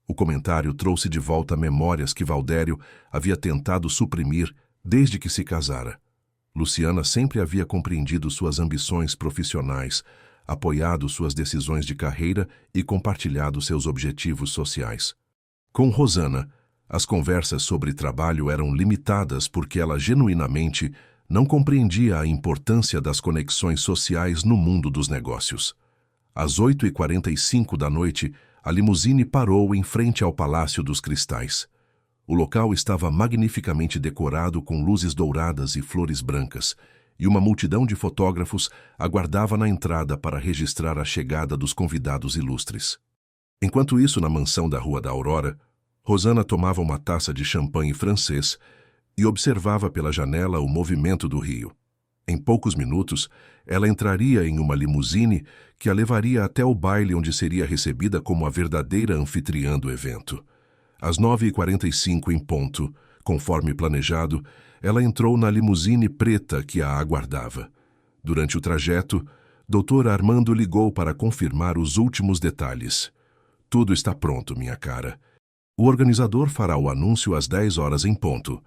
A: O comentário trouxe de volta memórias que Valdério havia tentado suprimir desde que se casara. Luciana sempre havia compreendido suas ambições profissionais, apoiado suas decisões de carreira e compartilhado seus objetivos sociais. Com Rosana, as conversas sobre trabalho eram limitadas porque ela genuinamente não compreendia a importância das conexões sociais no mundo dos negócios. Às 8h45 da noite, a limusine parou em frente ao Palácio dos Cristais. O local estava magnificamente decorado com luzes douradas e flores brancas, e uma multidão de fotógrafos aguardava na entrada para registrar a chegada dos convidados ilustres. Enquanto isso, na mansão da Rua da Aurora, Rosana tomava uma taça de champanhe francês e observava pela janela o movimento do rio. Em poucos minutos, ela entraria em uma limusine que a levaria até o baile onde seria recebida como a verdadeira anfitriã do evento. Às 9h45 em ponto, conforme planejado, ela entrou na limusine preta que a aguardava. Durante o trajeto, Dr. Armando ligou para confirmar os últimos detalhes. "Tudo está pronto, minha cara. O organizador fará o anúncio às 10 horas em ponto.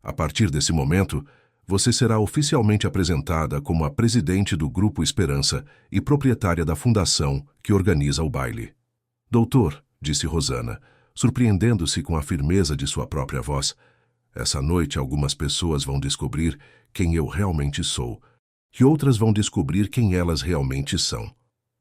A: A partir desse momento, você será oficialmente apresentada como a presidente do Grupo Esperança e proprietária da fundação que organiza o baile." "Doutor", disse Rosana, surpreendendo-se com a firmeza de sua própria voz, "essa noite algumas pessoas vão descobrir quem eu realmente sou, e outras vão descobrir quem elas realmente são."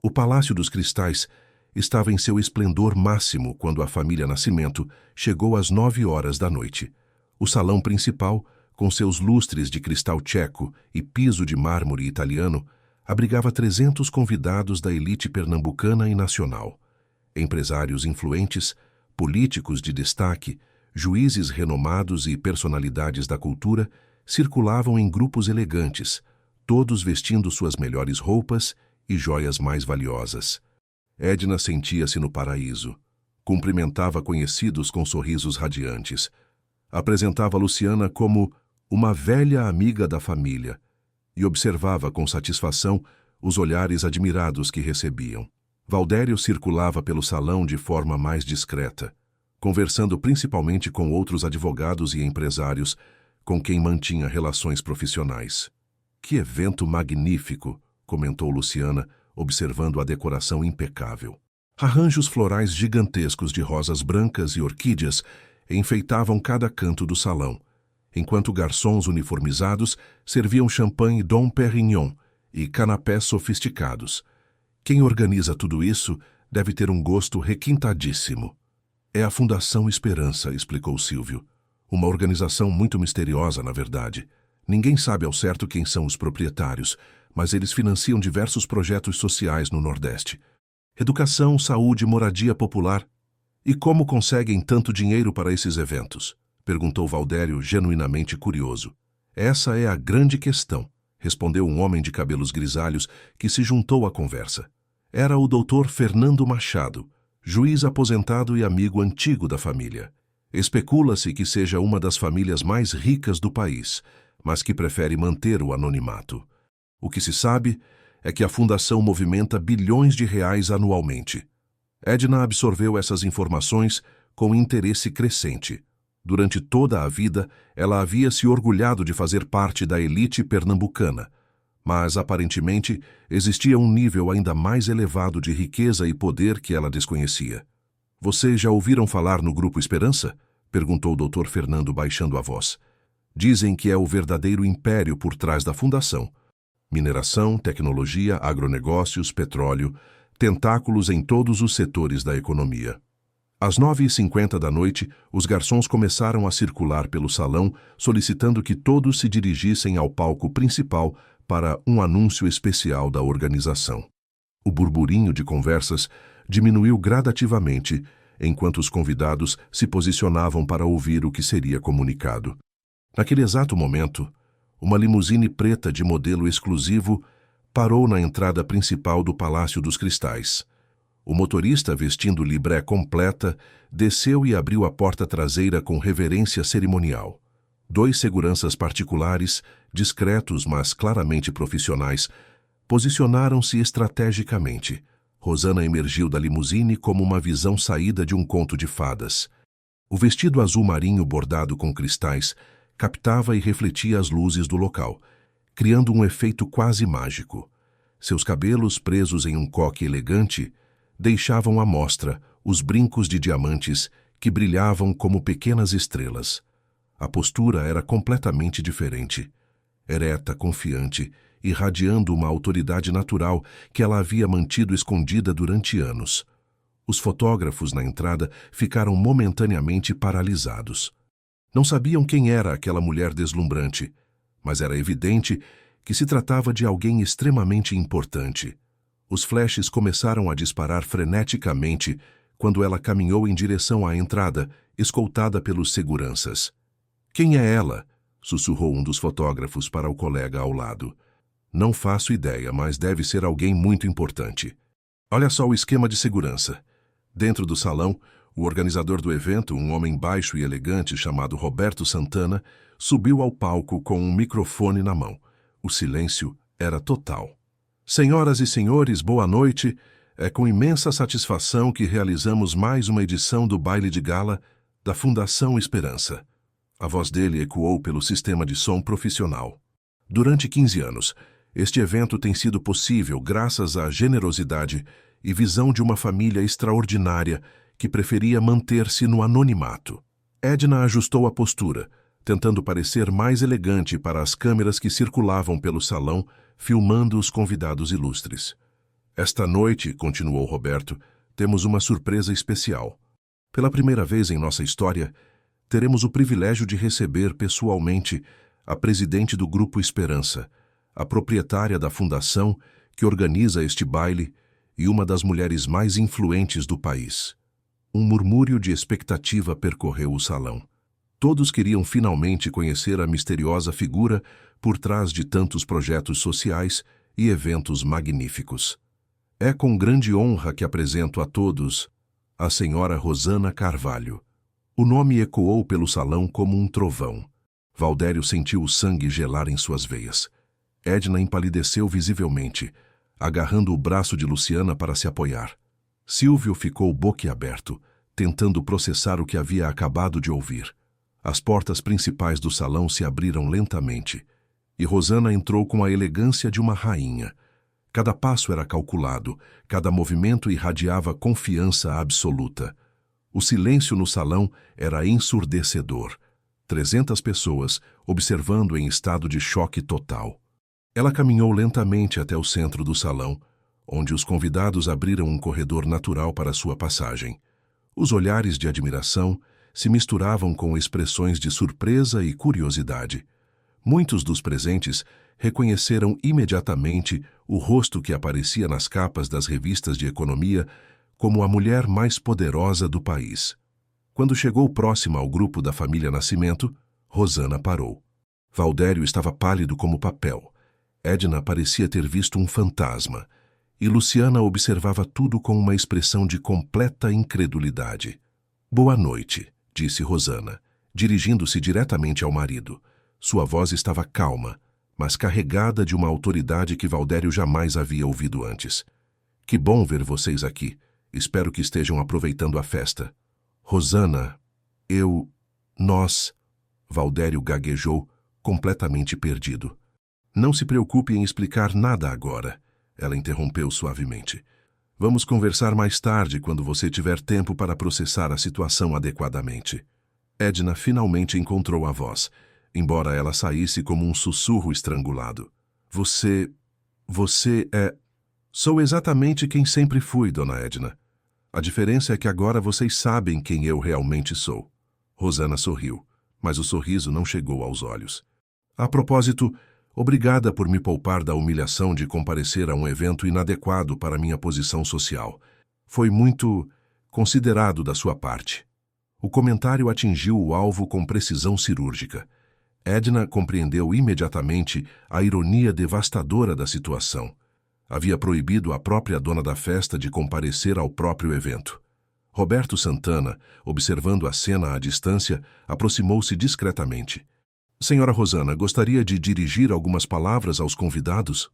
A: O Palácio dos Cristais estava em seu esplendor máximo quando a família Nascimento chegou às 9 horas da noite. O salão principal, com seus lustres de cristal tcheco e piso de mármore italiano, abrigava 300 convidados da elite pernambucana e nacional. Empresários influentes, políticos de destaque, juízes renomados e personalidades da cultura circulavam em grupos elegantes, todos vestindo suas melhores roupas e joias mais valiosas. Edna sentia-se no paraíso. Cumprimentava conhecidos com sorrisos radiantes. Apresentava Luciana como uma velha amiga da família e observava com satisfação os olhares admirados que recebiam. Valdério circulava pelo salão de forma mais discreta, conversando principalmente com outros advogados e empresários com quem mantinha relações profissionais. "Que evento magnífico", comentou Luciana, observando a decoração impecável. Arranjos florais gigantescos de rosas brancas e orquídeas enfeitavam cada canto do salão, enquanto garçons uniformizados serviam champanhe Dom Perignon e canapés sofisticados. "Quem organiza tudo isso deve ter um gosto requintadíssimo." "É a Fundação Esperança", explicou Silvio. "Uma organização muito misteriosa, na verdade. Ninguém sabe ao certo quem são os proprietários, mas eles financiam diversos projetos sociais no Nordeste. Educação, saúde, moradia popular. E como conseguem tanto dinheiro para esses eventos?" perguntou Valdério, genuinamente curioso. "Essa é a grande questão", respondeu um homem de cabelos grisalhos que se juntou à conversa. Era o Dr. Fernando Machado, juiz aposentado e amigo antigo da família. Especula-se que seja uma das famílias mais ricas do país, mas que prefere manter o anonimato. O que se sabe é que a fundação movimenta bilhões de reais anualmente. Edna absorveu essas informações com interesse crescente. Durante toda a vida, ela havia se orgulhado de fazer parte da elite pernambucana, mas, aparentemente, existia um nível ainda mais elevado de riqueza e poder que ela desconhecia. "Vocês já ouviram falar no Grupo Esperança?" perguntou o Dr. Fernando baixando a voz. "Dizem que é o verdadeiro império por trás da fundação. Mineração, tecnologia, agronegócios, petróleo, tentáculos em todos os setores da economia." Às 9h50 da noite, os garçons começaram a circular pelo salão, solicitando que todos se dirigissem ao palco principal para um anúncio especial da organização. O burburinho de conversas diminuiu gradativamente, enquanto os convidados se posicionavam para ouvir o que seria comunicado. Naquele exato momento, Uma limusine preta de modelo exclusivo parou na entrada principal do Palácio dos Cristais. O motorista, vestindo libré completa, desceu e abriu a porta traseira com reverência cerimonial. 2 seguranças particulares, discretos mas claramente profissionais, posicionaram-se estrategicamente. Rosana emergiu da limusine como uma visão saída de um conto de fadas. O vestido azul marinho bordado com cristais captava e refletia as luzes do local, criando um efeito quase mágico. Seus cabelos, presos em um coque elegante, deixavam à mostra os brincos de diamantes que brilhavam como pequenas estrelas. A postura era completamente diferente. Ereta, confiante, irradiando uma autoridade natural que ela havia mantido escondida durante anos. Os fotógrafos na entrada ficaram momentaneamente paralisados. Não sabiam quem era aquela mulher deslumbrante, mas era evidente que se tratava de alguém extremamente importante. Os flashes começaram a disparar freneticamente quando ela caminhou em direção à entrada, escoltada pelos seguranças. "Quem é ela?" sussurrou um dos fotógrafos para o colega ao lado. "Não faço ideia, mas deve ser alguém muito importante." Olha só o esquema de segurança. Dentro do salão, o organizador do evento, um homem baixo e elegante chamado Roberto Santana, subiu ao palco com um microfone na mão. O silêncio era total. "Senhoras e senhores, boa noite. É com imensa satisfação que realizamos mais uma edição do baile de gala da Fundação Esperança." A voz dele ecoou pelo sistema de som profissional. "Durante 15 anos, este evento tem sido possível graças à generosidade e visão de uma família extraordinária que preferia manter-se no anonimato." Edna ajustou a postura, tentando parecer mais elegante para as câmeras que circulavam pelo salão, filmando os convidados ilustres. "Esta noite", continuou Roberto, "temos uma surpresa especial. Pela primeira vez em nossa história, teremos o privilégio de receber pessoalmente a presidente do Grupo Esperança, a proprietária da fundação que organiza este baile e uma das mulheres mais influentes do país." Um murmúrio de expectativa percorreu o salão. Todos queriam finalmente conhecer a misteriosa figura por trás de tantos projetos sociais e eventos magníficos. "É com grande honra que apresento a todos a senhora Rosana Carvalho." O nome ecoou pelo salão como um trovão. Valdério sentiu o sangue gelar em suas veias. Edna empalideceu visivelmente, agarrando o braço de Luciana para se apoiar. Silvio ficou boquiaberto, tentando processar o que havia acabado de ouvir. As portas principais do salão se abriram lentamente, e Rosana entrou com a elegância de uma rainha. Cada passo era calculado, cada movimento irradiava confiança absoluta. O silêncio no salão era ensurdecedor. 300 pessoas observando em estado de choque total. Ela caminhou lentamente até o centro do salão, onde os convidados abriram um corredor natural para sua passagem. Os olhares de admiração se misturavam com expressões de surpresa e curiosidade. Muitos dos presentes reconheceram imediatamente o rosto que aparecia nas capas das revistas de economia como a mulher mais poderosa do país. Quando chegou próxima ao grupo da família Nascimento, Rosana parou. Valdério estava pálido como papel. Edna parecia ter visto um fantasma, e Luciana observava tudo com uma expressão de completa incredulidade. "Boa noite", disse Rosana, dirigindo-se diretamente ao marido. Sua voz estava calma, mas carregada de uma autoridade que Valdério jamais havia ouvido antes. "Que bom ver vocês aqui. Espero que estejam aproveitando a festa." "Rosana, nós..." Valdério gaguejou, completamente perdido. "Não se preocupe em explicar nada agora", ela interrompeu suavemente. "Vamos conversar mais tarde, quando você tiver tempo para processar a situação adequadamente." Edna finalmente encontrou a voz, embora ela saísse como um sussurro estrangulado. Você é..." "Sou exatamente quem sempre fui, dona Edna. A diferença é que agora vocês sabem quem eu realmente sou." Rosana sorriu, mas o sorriso não chegou aos olhos. "A propósito, obrigada por me poupar da humilhação de comparecer a um evento inadequado para minha posição social. Foi muito considerado da sua parte." O comentário atingiu o alvo com precisão cirúrgica. Edna compreendeu imediatamente a ironia devastadora da situação. Havia proibido a própria dona da festa de comparecer ao próprio evento. Roberto Santana, observando a cena à distância, aproximou-se discretamente. Senhora Rosana, gostaria de dirigir algumas palavras aos convidados?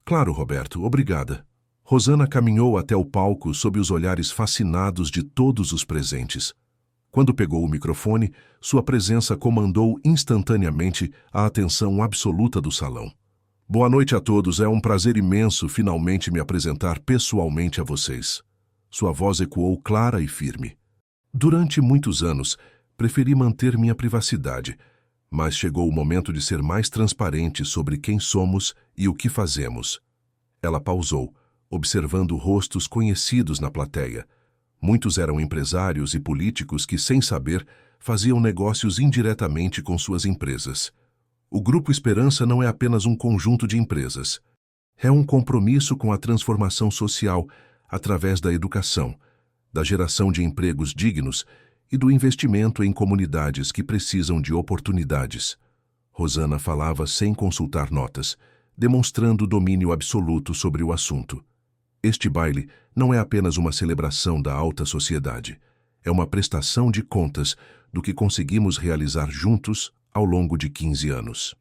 A: Claro, Roberto, obrigada. Rosana caminhou até o palco sob os olhares fascinados de todos os presentes. Quando pegou o microfone, sua presença comandou instantaneamente a atenção absoluta do salão. Boa noite a todos, é um prazer imenso finalmente me apresentar pessoalmente a vocês. Sua voz ecoou clara e firme. Durante muitos anos, preferi manter minha privacidade, mas chegou o momento de ser mais transparente sobre quem somos e o que fazemos. Ela pausou, observando rostos conhecidos na plateia. Muitos eram empresários e políticos que, sem saber, faziam negócios indiretamente com suas empresas. O Grupo Esperança não é apenas um conjunto de empresas. É um compromisso com a transformação social através da educação, da geração de empregos dignos e do investimento em comunidades que precisam de oportunidades. Rosana falava sem consultar notas, demonstrando domínio absoluto sobre o assunto. Este baile não é apenas uma celebração da alta sociedade. É uma prestação de contas do que conseguimos realizar juntos ao longo de 15 anos.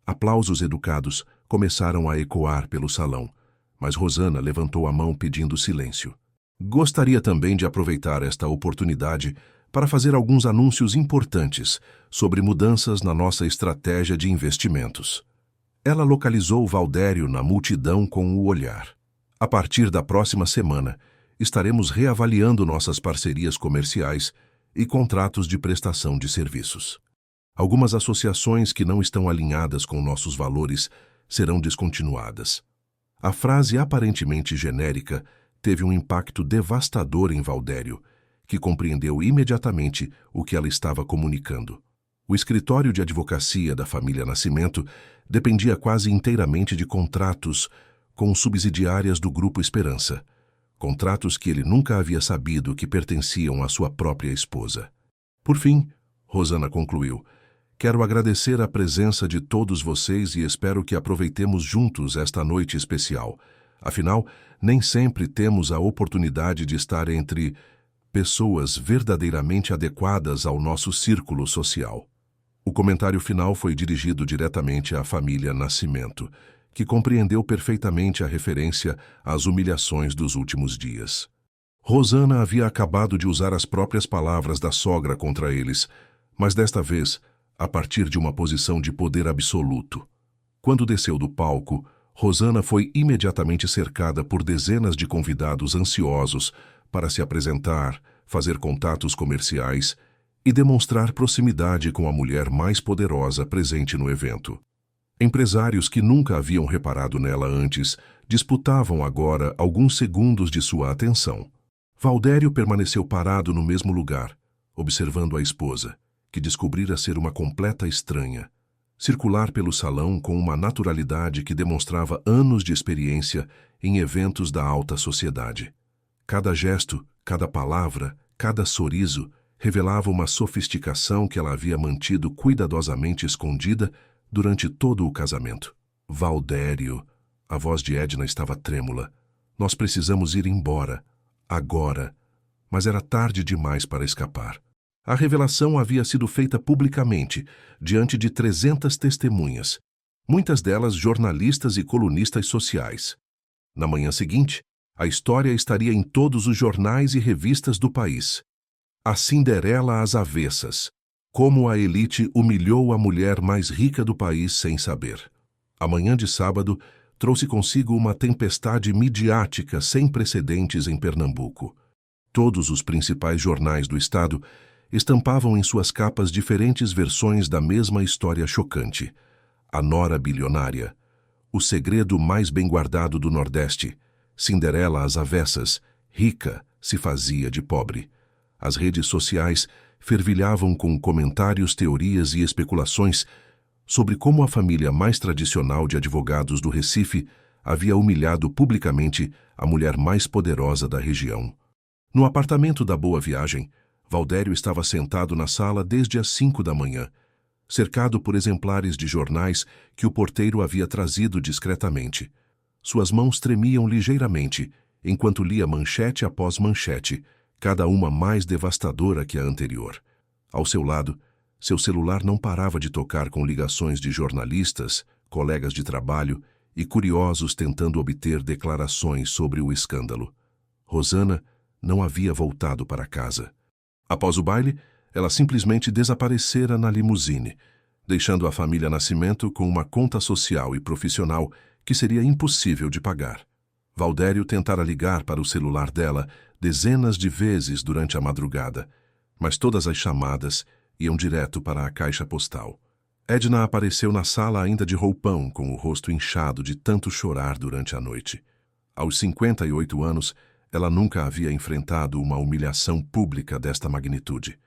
A: Aplausos educados começaram a ecoar pelo salão, mas Rosana levantou a mão pedindo silêncio. Gostaria também de aproveitar esta oportunidade para fazer alguns anúncios importantes sobre mudanças na nossa estratégia de investimentos. Ela localizou Valdério na multidão com o olhar. A partir da próxima semana, estaremos reavaliando nossas parcerias comerciais e contratos de prestação de serviços. Algumas associações que não estão alinhadas com nossos valores serão descontinuadas. A frase aparentemente genérica teve um impacto devastador em Valdério, que compreendeu imediatamente o que ela estava comunicando. O escritório de advocacia da família Nascimento dependia quase inteiramente de contratos com subsidiárias do Grupo Esperança, contratos que ele nunca havia sabido que pertenciam à sua própria esposa. Por fim, Rosana concluiu, quero agradecer a presença de todos vocês e espero que aproveitemos juntos esta noite especial. Afinal, nem sempre temos a oportunidade de estar entre pessoas verdadeiramente adequadas ao nosso círculo social. O comentário final foi dirigido diretamente à família Nascimento, que compreendeu perfeitamente a referência às humilhações dos últimos dias. Rosana havia acabado de usar as próprias palavras da sogra contra eles, mas desta vez, a partir de uma posição de poder absoluto. Quando desceu do palco, Rosana foi imediatamente cercada por dezenas de convidados ansiosos para se apresentar, fazer contatos comerciais e demonstrar proximidade com a mulher mais poderosa presente no evento. Empresários que nunca haviam reparado nela antes disputavam agora alguns segundos de sua atenção. Valdério permaneceu parado no mesmo lugar, observando a esposa, que descobrira ser uma completa estranha, circular pelo salão com uma naturalidade que demonstrava anos de experiência em eventos da alta sociedade. Cada gesto, cada palavra, cada sorriso revelava uma sofisticação que ela havia mantido cuidadosamente escondida durante todo o casamento. Valdério, a voz de Edna estava trêmula. Nós precisamos ir embora, agora. Mas era tarde demais para escapar. A revelação havia sido feita publicamente, diante de 300 testemunhas, muitas delas jornalistas e colunistas sociais. Na manhã seguinte, a história estaria em todos os jornais e revistas do país. A Cinderela às avessas. Como a elite humilhou a mulher mais rica do país sem saber. A manhã de sábado trouxe consigo uma tempestade midiática sem precedentes em Pernambuco. Todos os principais jornais do estado estampavam em suas capas diferentes versões da mesma história chocante. A nora bilionária. O segredo mais bem guardado do Nordeste. Cinderela às avessas. Rica se fazia de pobre. As redes sociais fervilhavam com comentários, teorias e especulações sobre como a família mais tradicional de advogados do Recife havia humilhado publicamente a mulher mais poderosa da região. No apartamento da Boa Viagem, Valdério estava sentado na sala desde as 5 da manhã. cercado por exemplares de jornais que o porteiro havia trazido discretamente. Suas mãos tremiam ligeiramente, enquanto lia manchete após manchete, cada uma mais devastadora que a anterior. Ao seu lado, seu celular não parava de tocar com ligações de jornalistas, colegas de trabalho e curiosos tentando obter declarações sobre o escândalo. Rosana não havia voltado para casa. Após o baile, ela simplesmente desaparecera na limusine, deixando a família Nascimento com uma conta social e profissional que seria impossível de pagar. Valdério tentara ligar para o celular dela dezenas de vezes durante a madrugada, mas todas as chamadas iam direto para a caixa postal. Edna apareceu na sala ainda de roupão, com o rosto inchado de tanto chorar durante a noite. Aos 58 anos, ela nunca havia enfrentado uma humilhação pública desta magnitude.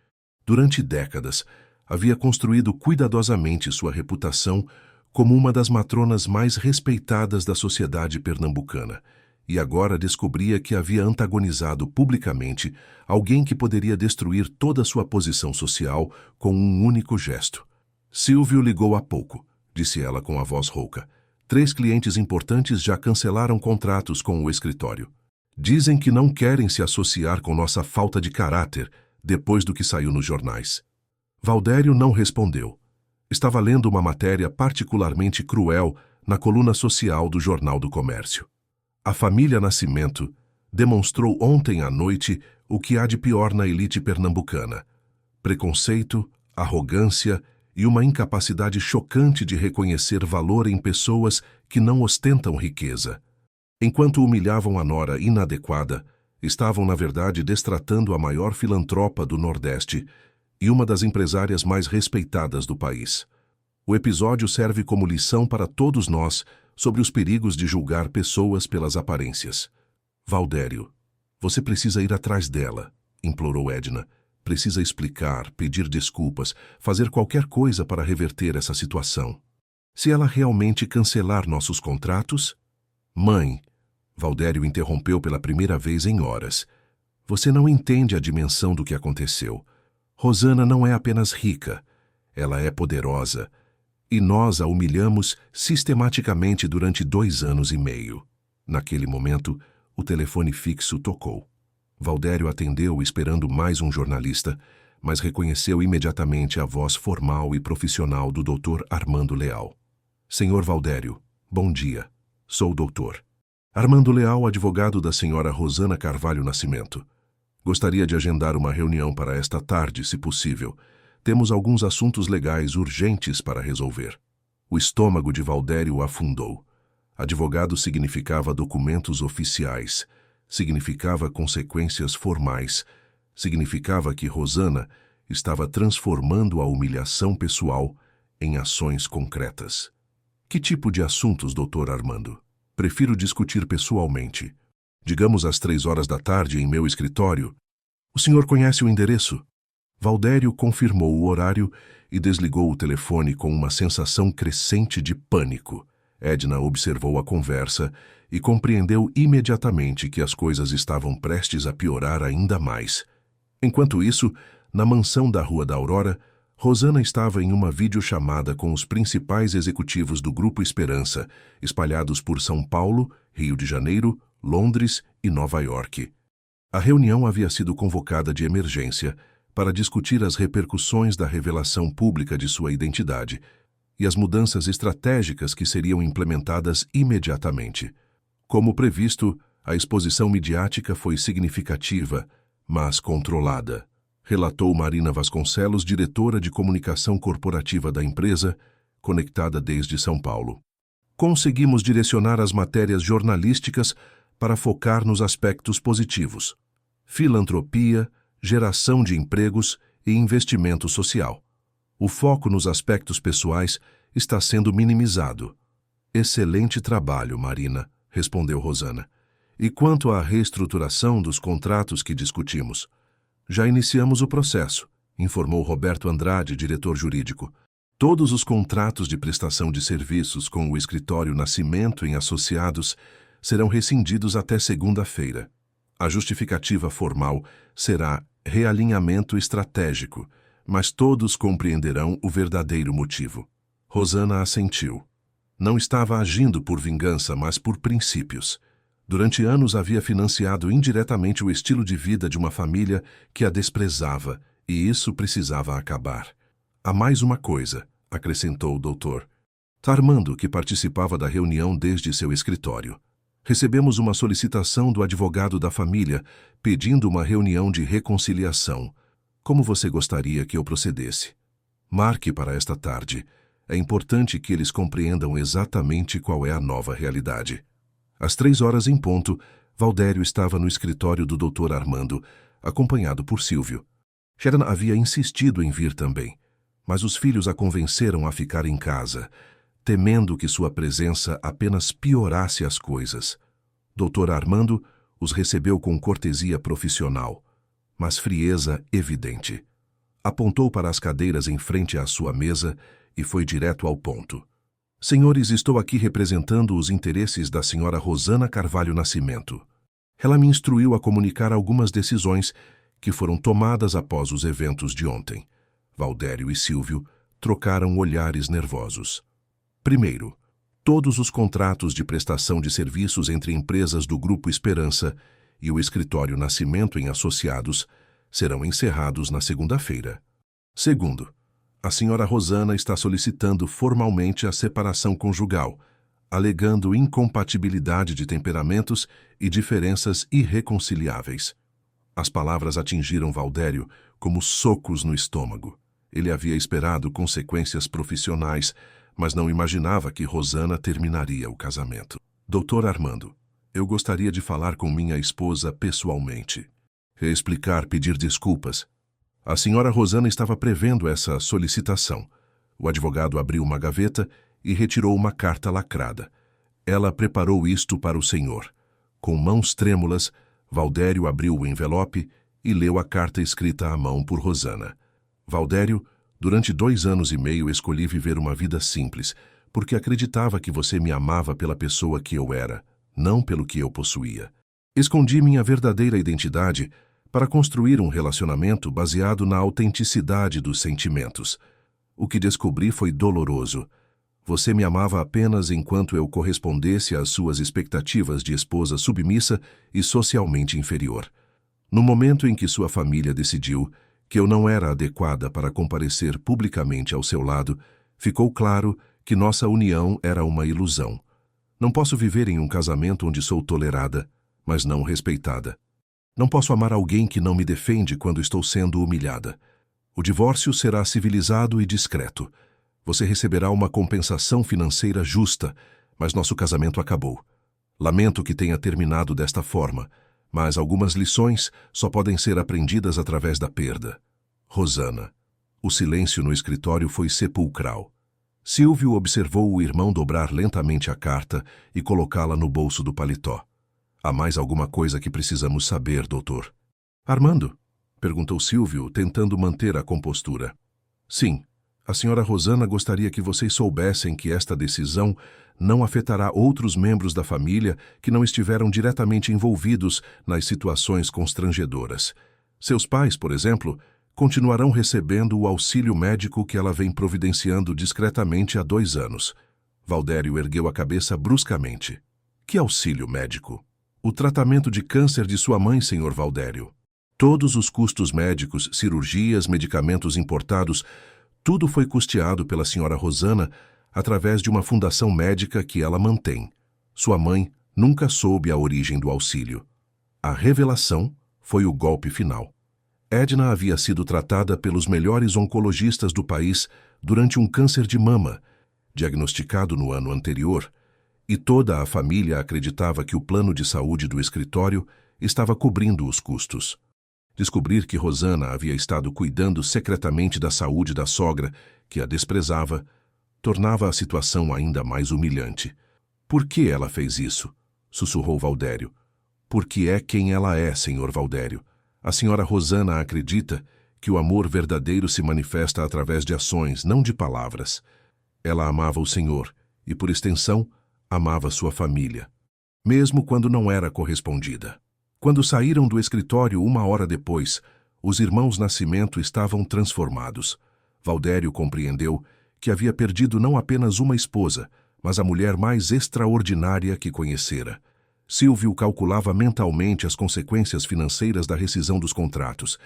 A: Durante décadas, havia construído cuidadosamente sua reputação como uma das matronas mais respeitadas da sociedade pernambucana, e agora descobria que havia antagonizado publicamente alguém que poderia destruir toda sua posição social com um único gesto. Silvio ligou há pouco, disse ela com a voz rouca. 3 clientes importantes já cancelaram contratos com o escritório. Dizem que não querem se associar com nossa falta de caráter depois do que saiu nos jornais. Valdério não respondeu. Estava lendo uma matéria particularmente cruel na coluna social do Jornal do Comércio. A família Nascimento demonstrou ontem à noite o que há de pior na elite pernambucana: preconceito, arrogância e uma incapacidade chocante de reconhecer valor em pessoas que não ostentam riqueza. Enquanto humilhavam a nora inadequada, estavam na verdade destratando a maior filantropa do Nordeste e uma das empresárias mais respeitadas do país. O episódio serve como lição para todos nós sobre os perigos de julgar pessoas pelas aparências. Valdério, você precisa ir atrás dela, implorou Edna. Precisa explicar, pedir desculpas, fazer qualquer coisa para reverter essa situação. Se ela realmente cancelar nossos contratos... Mãe, Valdério interrompeu pela primeira vez em horas. Você não entende a dimensão do que aconteceu. Rosana não é apenas rica, ela é poderosa. E nós a humilhamos sistematicamente durante 2 anos e meio. Naquele momento, o telefone fixo tocou. Valdério atendeu esperando mais um jornalista, mas reconheceu imediatamente a voz formal e profissional do Dr. Armando Leal. Senhor Valdério, bom dia. Sou o doutor. Armando Leal, advogado da senhora Rosana Carvalho Nascimento. Gostaria de agendar uma reunião para esta tarde, se possível. Temos alguns assuntos legais urgentes para resolver. O estômago de Valdério afundou. Advogado significava documentos oficiais. Significava consequências formais, significava que Rosana estava transformando a humilhação pessoal em ações concretas. Que tipo de assuntos, doutor Armando? Prefiro discutir pessoalmente. Digamos às 3 horas da tarde em meu escritório. O senhor conhece o endereço? Valdério confirmou o horário e desligou o telefone com uma sensação crescente de pânico. Edna observou a conversa e compreendeu imediatamente que as coisas estavam prestes a piorar ainda mais. Enquanto isso, na mansão da Rua da Aurora, Rosana estava em uma videochamada com os principais executivos do Grupo Esperança, espalhados por São Paulo, Rio de Janeiro, Londres e Nova York. A reunião havia sido convocada de emergência para discutir as repercussões da revelação pública de sua identidade e as mudanças estratégicas que seriam implementadas imediatamente. Como previsto, a exposição midiática foi significativa, mas controlada, relatou Marina Vasconcelos, diretora de comunicação corporativa da empresa, conectada desde São Paulo. Conseguimos direcionar as matérias jornalísticas para focar nos aspectos positivos: filantropia, geração de empregos e investimento social. O foco nos aspectos pessoais está sendo minimizado. Excelente trabalho, Marina, respondeu Rosana. E quanto à reestruturação dos contratos que discutimos? Já iniciamos o processo, informou Roberto Andrade, diretor jurídico. Todos os contratos de prestação de serviços com o escritório Nascimento em Associados serão rescindidos até segunda-feira. A justificativa formal será realinhamento estratégico, mas todos compreenderão o verdadeiro motivo. Rosana assentiu. Não estava agindo por vingança, mas por princípios. Durante anos havia financiado indiretamente o estilo de vida de uma família que a desprezava, e isso precisava acabar. Há mais uma coisa, acrescentou o doutor. Armando, que participava da reunião desde seu escritório. Recebemos uma solicitação do advogado da família, pedindo uma reunião de reconciliação. Como você gostaria que eu procedesse? Marque para esta tarde. É importante que eles compreendam exatamente qual é a nova realidade. Às 3h em ponto, Valdério estava no escritório do Dr. Armando, acompanhado por Silvio. Sharon havia insistido em vir também, mas os filhos a convenceram a ficar em casa, temendo que sua presença apenas piorasse as coisas. Dr. Armando os recebeu com cortesia profissional, mas frieza evidente. Apontou para as cadeiras em frente à sua mesa e foi direto ao ponto. Senhores, estou aqui representando os interesses da senhora Rosana Carvalho Nascimento. Ela me instruiu a comunicar algumas decisões que foram tomadas após os eventos de ontem. Valdério e Silvio trocaram olhares nervosos. Primeiro, todos os contratos de prestação de serviços entre empresas do Grupo Esperança e o Escritório Nascimento em Associados serão encerrados na segunda-feira. Segundo, a senhora Rosana está solicitando formalmente a separação conjugal, alegando incompatibilidade de temperamentos e diferenças irreconciliáveis. As palavras atingiram Valdério como socos no estômago. Ele havia esperado consequências profissionais, mas não imaginava que Rosana terminaria o casamento. Doutor Armando, eu gostaria de falar com minha esposa pessoalmente. Explicar, pedir desculpas. A senhora Rosana estava prevendo essa solicitação. O advogado abriu uma gaveta e retirou uma carta lacrada. Ela preparou isto para o senhor. Com mãos trêmulas, Valdério abriu o envelope e leu a carta escrita à mão por Rosana. Valdério, durante 2 anos e meio escolhi viver uma vida simples, porque acreditava que você me amava pela pessoa que eu era, não pelo que eu possuía. Escondi minha verdadeira identidade para construir um relacionamento baseado na autenticidade dos sentimentos. O que descobri foi doloroso. Você me amava apenas enquanto eu correspondesse às suas expectativas de esposa submissa e socialmente inferior. No momento em que sua família decidiu que eu não era adequada para comparecer publicamente ao seu lado, ficou claro que nossa união era uma ilusão. Não posso viver em um casamento onde sou tolerada, mas não respeitada. Não posso amar alguém que não me defende quando estou sendo humilhada. O divórcio será civilizado e discreto. Você receberá uma compensação financeira justa, mas nosso casamento acabou. Lamento que tenha terminado desta forma, mas algumas lições só podem ser aprendidas através da perda. Rosana. O silêncio no escritório foi sepulcral. Silvio observou o irmão dobrar lentamente a carta e colocá-la no bolso do paletó. Há mais alguma coisa que precisamos saber, doutor? Armando? Perguntou Silvio, tentando manter a compostura. Sim. A senhora Rosana gostaria que vocês soubessem que esta decisão não afetará outros membros da família que não estiveram diretamente envolvidos nas situações constrangedoras. Seus pais, por exemplo, continuarão recebendo o auxílio médico que ela vem providenciando discretamente há 2 anos. Valdério ergueu a cabeça bruscamente. Que auxílio médico? O tratamento de câncer de sua mãe, senhor Valdério. Todos os custos médicos, cirurgias, medicamentos importados, tudo foi custeado pela senhora Rosana através de uma fundação médica que ela mantém. Sua mãe nunca soube a origem do auxílio. A revelação foi o golpe final. Edna havia sido tratada pelos melhores oncologistas do país durante um câncer de mama, diagnosticado no ano anterior, e toda a família acreditava que o plano de saúde do escritório estava cobrindo os custos. Descobrir que Rosana havia estado cuidando secretamente da saúde da sogra, que a desprezava, tornava a situação ainda mais humilhante. Por que ela fez isso? Sussurrou Valdério. Porque é quem ela é, senhor Valdério. A senhora Rosana acredita que o amor verdadeiro se manifesta através de ações, não de palavras. Ela amava o Senhor e, por extensão, amava sua família, mesmo quando não era correspondida. Quando saíram do escritório 1 hora depois, Os irmãos Nascimento estavam transformados. Valdério compreendeu que havia perdido não apenas uma esposa, mas a mulher mais extraordinária que conhecera. Silvio calculava mentalmente as consequências financeiras da rescisão dos contratos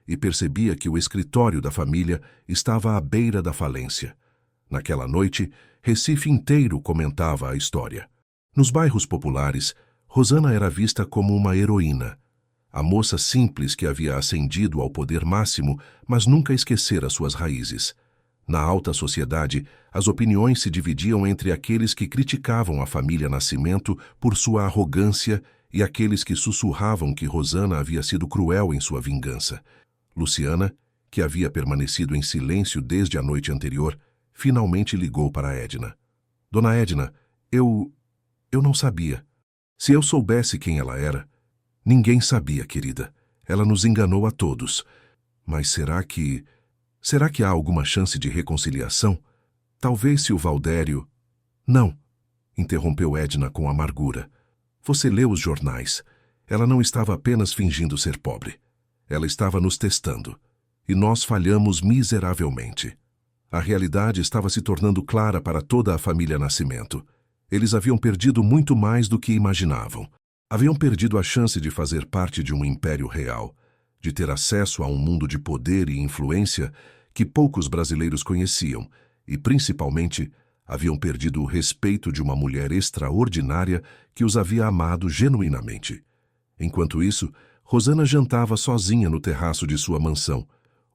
A: e percebia que o escritório da família estava à beira da falência. Naquela noite, Recife inteiro comentava a história. Nos bairros populares, Rosana era vista como uma heroína. A moça simples que havia ascendido ao poder máximo, mas nunca esquecera suas raízes. Na alta sociedade, as opiniões se dividiam entre aqueles que criticavam a família Nascimento por sua arrogância e aqueles que sussurravam que Rosana havia sido cruel em sua vingança. Luciana, que havia permanecido em silêncio desde a noite anterior, finalmente ligou para Edna. Dona Edna, eu não sabia. Se eu soubesse quem ela era... Ninguém sabia, querida. Ela nos enganou a todos. Mas será que há alguma chance de reconciliação? Talvez se o Valdério... Não, interrompeu Edna com amargura. Você leu os jornais. Ela não estava apenas fingindo ser pobre. Ela estava nos testando. E nós falhamos miseravelmente. A realidade estava se tornando clara para toda a família Nascimento. Eles haviam perdido muito mais do que imaginavam. Haviam perdido a chance de fazer parte de um império real, de ter acesso a um mundo de poder e influência que poucos brasileiros conheciam e, principalmente, haviam perdido o respeito de uma mulher extraordinária que os havia amado genuinamente. Enquanto isso, Rosana jantava sozinha no terraço de sua mansão,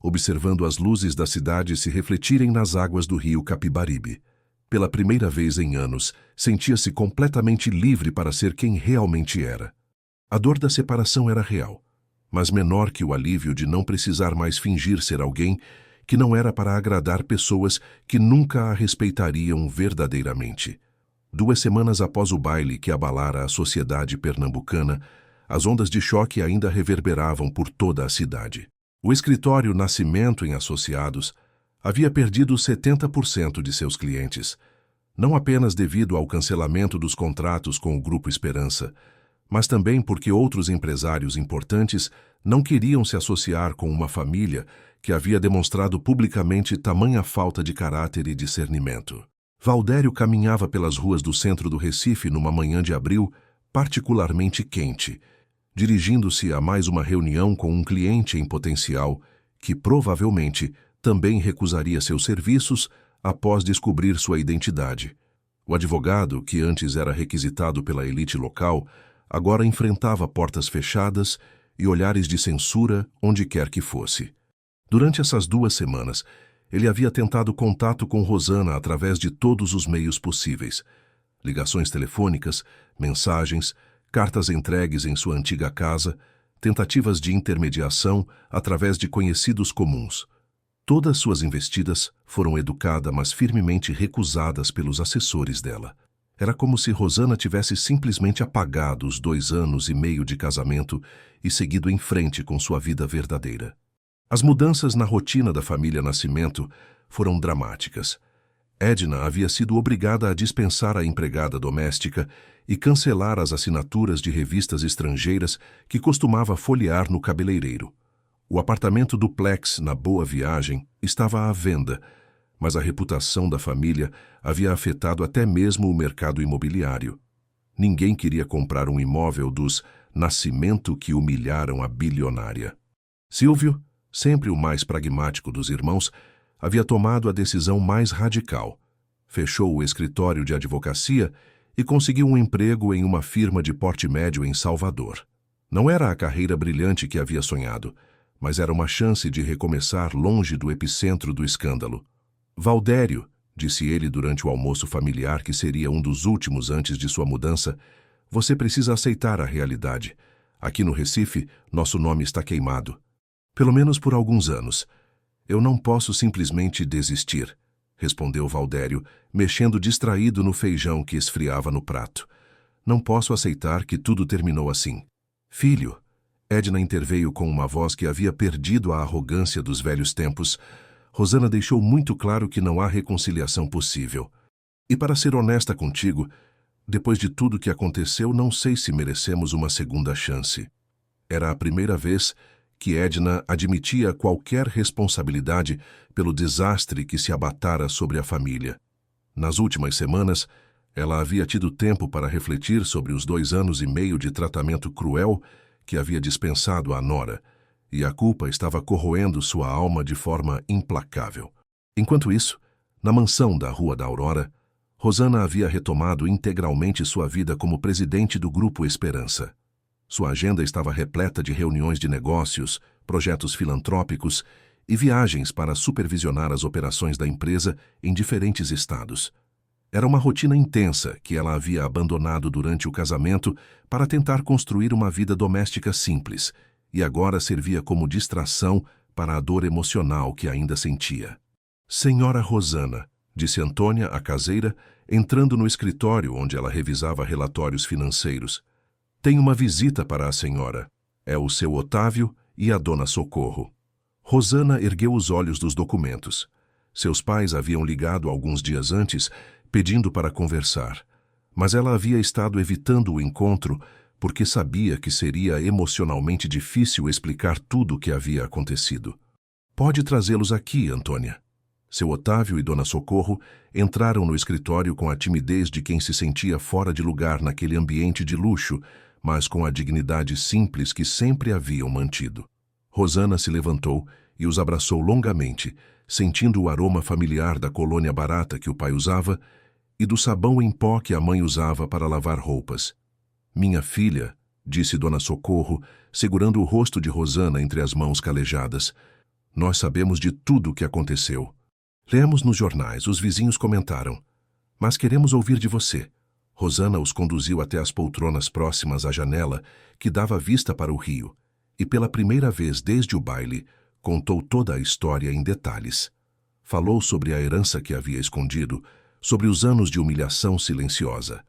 A: observando as luzes da cidade se refletirem nas águas do rio Capibaribe. Pela primeira vez em anos, sentia-se completamente livre para ser quem realmente era. A dor da separação era real, mas menor que o alívio de não precisar mais fingir ser alguém que não era para agradar pessoas que nunca a respeitariam verdadeiramente. 2 semanas após o baile que abalara a sociedade pernambucana, as ondas de choque ainda reverberavam por toda a cidade. O escritório Nascimento em Associados havia perdido 70% de seus clientes, não apenas devido ao cancelamento dos contratos com o Grupo Esperança, mas também porque outros empresários importantes não queriam se associar com uma família que havia demonstrado publicamente tamanha falta de caráter e discernimento. Valdério caminhava pelas ruas do centro do Recife numa manhã de abril particularmente quente, dirigindo-se a mais uma reunião com um cliente em potencial que, provavelmente, também recusaria seus serviços após descobrir sua identidade. O advogado, que antes era requisitado pela elite local, agora enfrentava portas fechadas e olhares de censura onde quer que fosse. Durante essas 2 semanas, ele havia tentado contato com Rosana através de todos os meios possíveis. Ligações telefônicas, mensagens, cartas entregues em sua antiga casa, tentativas de intermediação através de conhecidos comuns. Todas suas investidas foram educadas, mas firmemente recusadas pelos assessores dela. Era como se Rosana tivesse simplesmente apagado os 2 anos e meio de casamento e seguido em frente com sua vida verdadeira. As mudanças na rotina da família Nascimento foram dramáticas. Edna havia sido obrigada a dispensar a empregada doméstica e cancelar as assinaturas de revistas estrangeiras que costumava folhear no cabeleireiro. O apartamento duplex na Boa Viagem estava à venda, mas a reputação da família havia afetado até mesmo o mercado imobiliário. Ninguém queria comprar um imóvel dos Nascimento que humilharam a bilionária. Silvio, sempre o mais pragmático dos irmãos, havia tomado a decisão mais radical. Fechou o escritório de advocacia e conseguiu um emprego em uma firma de porte médio em Salvador. Não era a carreira brilhante que havia sonhado, mas era uma chance de recomeçar longe do epicentro do escândalo. Valdério, disse ele durante o almoço familiar que seria um dos últimos antes de sua mudança, você precisa aceitar a realidade. Aqui no Recife, nosso nome está queimado. Pelo menos por alguns anos. Eu não posso simplesmente desistir, respondeu Valdério, mexendo distraído no feijão que esfriava no prato. Não posso aceitar que tudo terminou assim. Filho, Edna interveio com uma voz que havia perdido a arrogância dos velhos tempos. Rosana deixou muito claro que não há reconciliação possível. E para ser honesta contigo, depois de tudo que aconteceu, não sei se merecemos uma segunda chance. Era a primeira vez que Edna admitia qualquer responsabilidade pelo desastre que se abatara sobre a família. Nas últimas semanas, ela havia tido tempo para refletir sobre os 2 anos e meio de tratamento cruel que havia dispensado à nora, e a culpa estava corroendo sua alma de forma implacável. Enquanto isso, na mansão da Rua da Aurora, Rosana havia retomado integralmente sua vida como presidente do Grupo Esperança. Sua agenda estava repleta de reuniões de negócios, projetos filantrópicos e viagens para supervisionar as operações da empresa em diferentes estados. Era uma rotina intensa que ela havia abandonado durante o casamento para tentar construir uma vida doméstica simples, e agora servia como distração para a dor emocional que ainda sentia. Senhora Rosana, disse Antônia, a caseira, entrando no escritório onde ela revisava relatórios financeiros. Tenho uma visita para a senhora. É o seu Otávio e a dona Socorro. Rosana ergueu os olhos dos documentos. Seus pais haviam ligado alguns dias antes, pedindo para conversar, mas ela havia estado evitando o encontro porque sabia que seria emocionalmente difícil explicar tudo o que havia acontecido. Pode trazê-los aqui, Antônia. Seu Otávio e dona Socorro entraram no escritório com a timidez de quem se sentia fora de lugar naquele ambiente de luxo, mas com a dignidade simples que sempre haviam mantido. Rosana se levantou e os abraçou longamente, sentindo o aroma familiar da colônia barata que o pai usava e do sabão em pó que a mãe usava para lavar roupas. Minha filha, disse dona Socorro, segurando o rosto de Rosana entre as mãos calejadas, nós sabemos de tudo o que aconteceu. Lemos nos jornais, os vizinhos comentaram. Mas queremos ouvir de você. Rosana os conduziu até as poltronas próximas à janela, que dava vista para o rio, e pela primeira vez desde o baile, contou toda a história em detalhes. Falou sobre a herança que havia escondido, sobre os anos de humilhação silenciosa,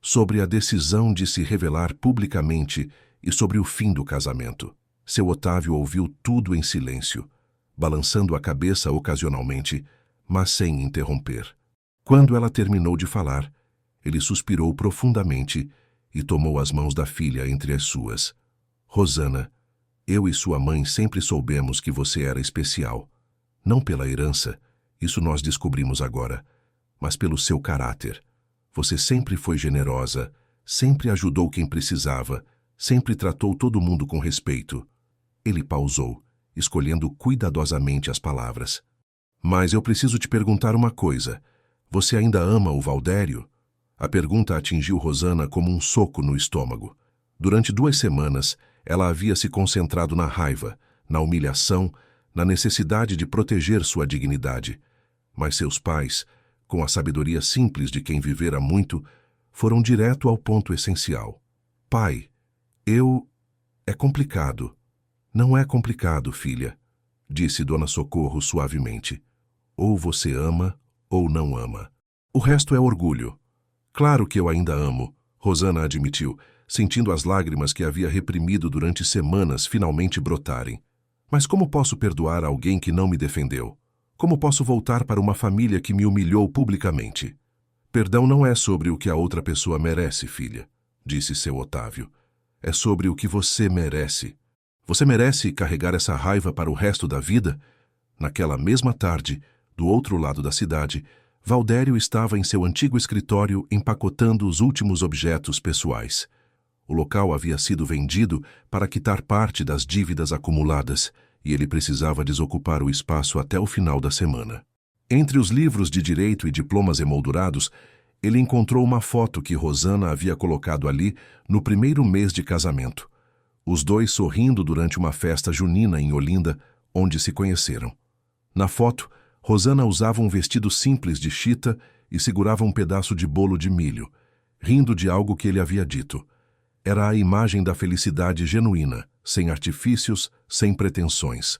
A: sobre a decisão de se revelar publicamente e sobre o fim do casamento. Seu Otávio ouviu tudo em silêncio, balançando a cabeça ocasionalmente, mas sem interromper. Quando ela terminou de falar, ele suspirou profundamente e tomou as mãos da filha entre as suas. Rosana, eu e sua mãe sempre soubemos que você era especial. Não pela herança, isso nós descobrimos agora, mas pelo seu caráter. Você sempre foi generosa, sempre ajudou quem precisava, sempre tratou todo mundo com respeito. Ele pausou, escolhendo cuidadosamente as palavras. Mas eu preciso te perguntar uma coisa. Você ainda ama o Valdério? A pergunta atingiu Rosana como um soco no estômago. Durante 2 semanas, ela havia se concentrado na raiva, na humilhação, na necessidade de proteger sua dignidade. Mas seus pais, com a sabedoria simples de quem vivera muito, foram direto ao ponto essencial. Pai, É complicado. Não é complicado, filha, disse dona Socorro suavemente. Ou você ama, ou não ama. O resto é orgulho. Claro que eu ainda amo, Rosana admitiu, sentindo as lágrimas que havia reprimido durante semanas finalmente brotarem. Mas como posso perdoar alguém que não me defendeu? Como posso voltar para uma família que me humilhou publicamente? Perdão não é sobre o que a outra pessoa merece, filha, disse seu Otávio. É sobre o que você merece. Você merece carregar essa raiva para o resto da vida? Naquela mesma tarde, do outro lado da cidade, Valdério estava em seu antigo escritório empacotando os últimos objetos pessoais. O local havia sido vendido para quitar parte das dívidas acumuladas e ele precisava desocupar o espaço até o final da semana. Entre os livros de direito e diplomas emoldurados, ele encontrou uma foto que Rosana havia colocado ali no primeiro mês de casamento. Os dois sorrindo durante uma festa junina em Olinda, onde se conheceram. Na foto, Rosana usava um vestido simples de chita e segurava um pedaço de bolo de milho, rindo de algo que ele havia dito. Era a imagem da felicidade genuína, sem artifícios, sem pretensões.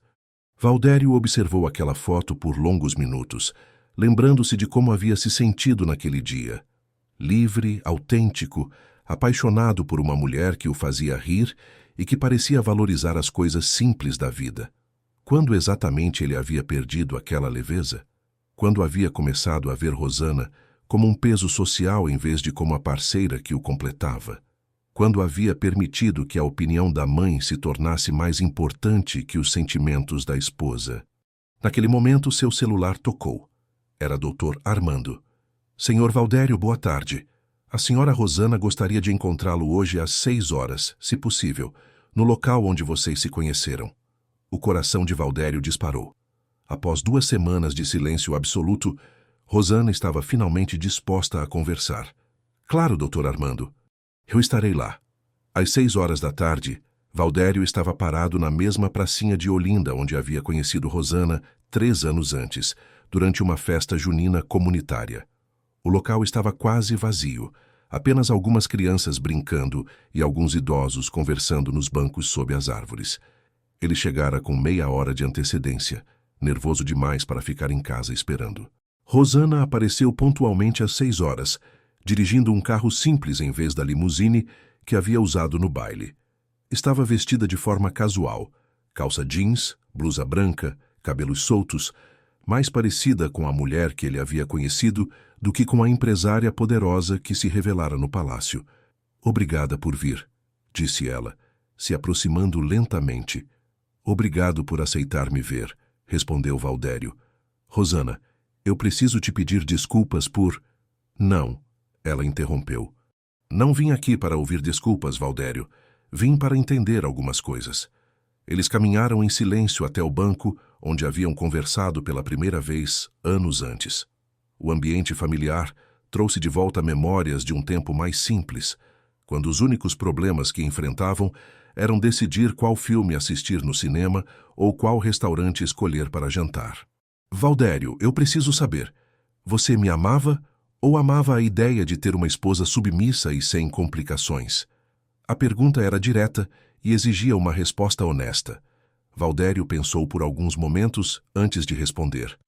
A: Valdério observou aquela foto por longos minutos, lembrando-se de como havia se sentido naquele dia. Livre, autêntico, apaixonado por uma mulher que o fazia rir e que parecia valorizar as coisas simples da vida. Quando exatamente ele havia perdido aquela leveza? Quando havia começado a ver Rosana como um peso social em vez de como a parceira que o completava? quando havia permitido que a opinião da mãe se tornasse mais importante que os sentimentos da esposa. Naquele momento, seu celular tocou. Era Dr. Armando. Senhor Valdério, boa tarde. A senhora Rosana gostaria de encontrá-lo hoje às 6 horas, se possível, no local onde vocês se conheceram. O coração de Valdério disparou. Após 2 semanas de silêncio absoluto, Rosana estava finalmente disposta a conversar. Claro, Dr. Armando. Eu estarei lá. Às 6 horas da tarde, Valdério estava parado na mesma pracinha de Olinda onde havia conhecido Rosana 3 anos antes, durante uma festa junina comunitária. O local estava quase vazio, apenas algumas crianças brincando e alguns idosos conversando nos bancos sob as árvores. Ele chegara com meia hora de antecedência, nervoso demais para ficar em casa esperando. Rosana apareceu pontualmente às 6 horas, dirigindo um carro simples em vez da limusine que havia usado no baile. Estava vestida de forma casual, calça jeans, blusa branca, cabelos soltos, mais parecida com a mulher que ele havia conhecido do que com a empresária poderosa que se revelara no palácio. Obrigada por vir, disse ela, se aproximando lentamente. Obrigado por aceitar me ver, respondeu Valdério. Rosana, eu preciso te pedir desculpas por... Não, ela interrompeu. Não vim aqui para ouvir desculpas, Valdério. Vim para entender algumas coisas. Eles caminharam em silêncio até o banco onde haviam conversado pela primeira vez anos antes. O ambiente familiar trouxe de volta memórias de um tempo mais simples, quando os únicos problemas que enfrentavam eram decidir qual filme assistir no cinema ou qual restaurante escolher para jantar. Valdério, eu preciso saber, você me amava ou amava a ideia de ter uma esposa submissa e sem complicações? A pergunta era direta e exigia uma resposta honesta. Valdério pensou por alguns momentos antes de responder.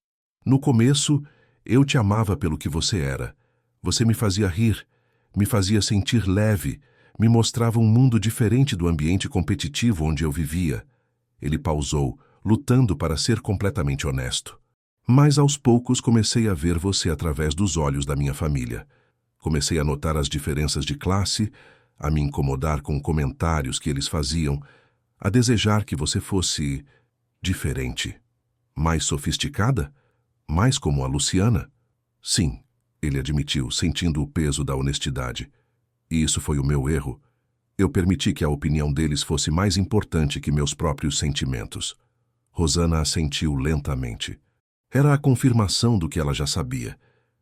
A: No começo, eu te amava pelo que você era. Você me fazia rir, me fazia sentir leve, me mostrava um mundo diferente do ambiente competitivo onde eu vivia. Ele pausou, lutando para ser completamente honesto. Mas aos poucos comecei a ver você através dos olhos da minha família. Comecei a notar as diferenças de classe, a me incomodar com comentários que eles faziam, a desejar que você fosse diferente. Mais sofisticada? Mais como a Luciana? Sim, ele admitiu, sentindo o peso da honestidade. E isso foi o meu erro. Eu permiti que a opinião deles fosse mais importante que meus próprios sentimentos. Rosana assentiu lentamente. Era a confirmação do que ela já sabia,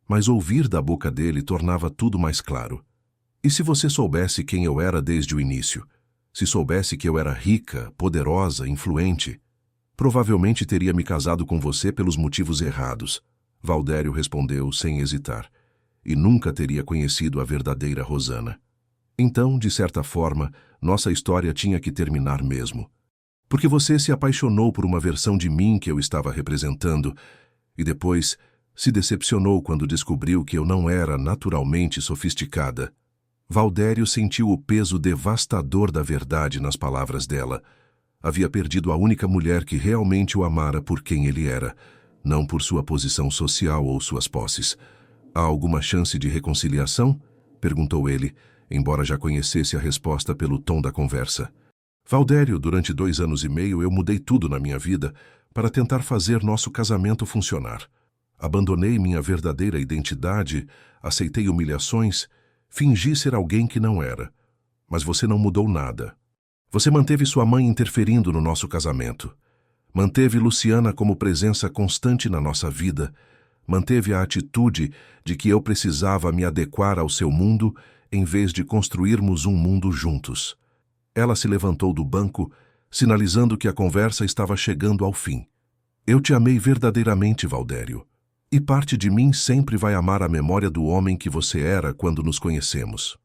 A: mas ouvir da boca dele tornava tudo mais claro. E se você soubesse quem eu era desde o início? Se soubesse que eu era rica, poderosa, influente? Provavelmente teria me casado com você pelos motivos errados, Valdério respondeu sem hesitar, e nunca teria conhecido a verdadeira Rosana. Então, de certa forma, nossa história tinha que terminar mesmo. Porque você se apaixonou por uma versão de mim que eu estava representando, e depois se decepcionou quando descobriu que eu não era naturalmente sofisticada. Valdério sentiu o peso devastador da verdade nas palavras dela. Havia perdido a única mulher que realmente o amara por quem ele era, não por sua posição social ou suas posses. Há alguma chance de reconciliação? Perguntou ele, embora já conhecesse a resposta pelo tom da conversa. Valdério, durante 2 anos e meio eu mudei tudo na minha vida para tentar fazer nosso casamento funcionar. Abandonei minha verdadeira identidade, aceitei humilhações, fingi ser alguém que não era. Mas você não mudou nada. Você manteve sua mãe interferindo no nosso casamento. Manteve Luciana como presença constante na nossa vida. Manteve a atitude de que eu precisava me adequar ao seu mundo em vez de construirmos um mundo juntos. Ela se levantou do banco, sinalizando que a conversa estava chegando ao fim. Eu te amei verdadeiramente, Valdério. E parte de mim sempre vai amar a memória do homem que você era quando nos conhecemos.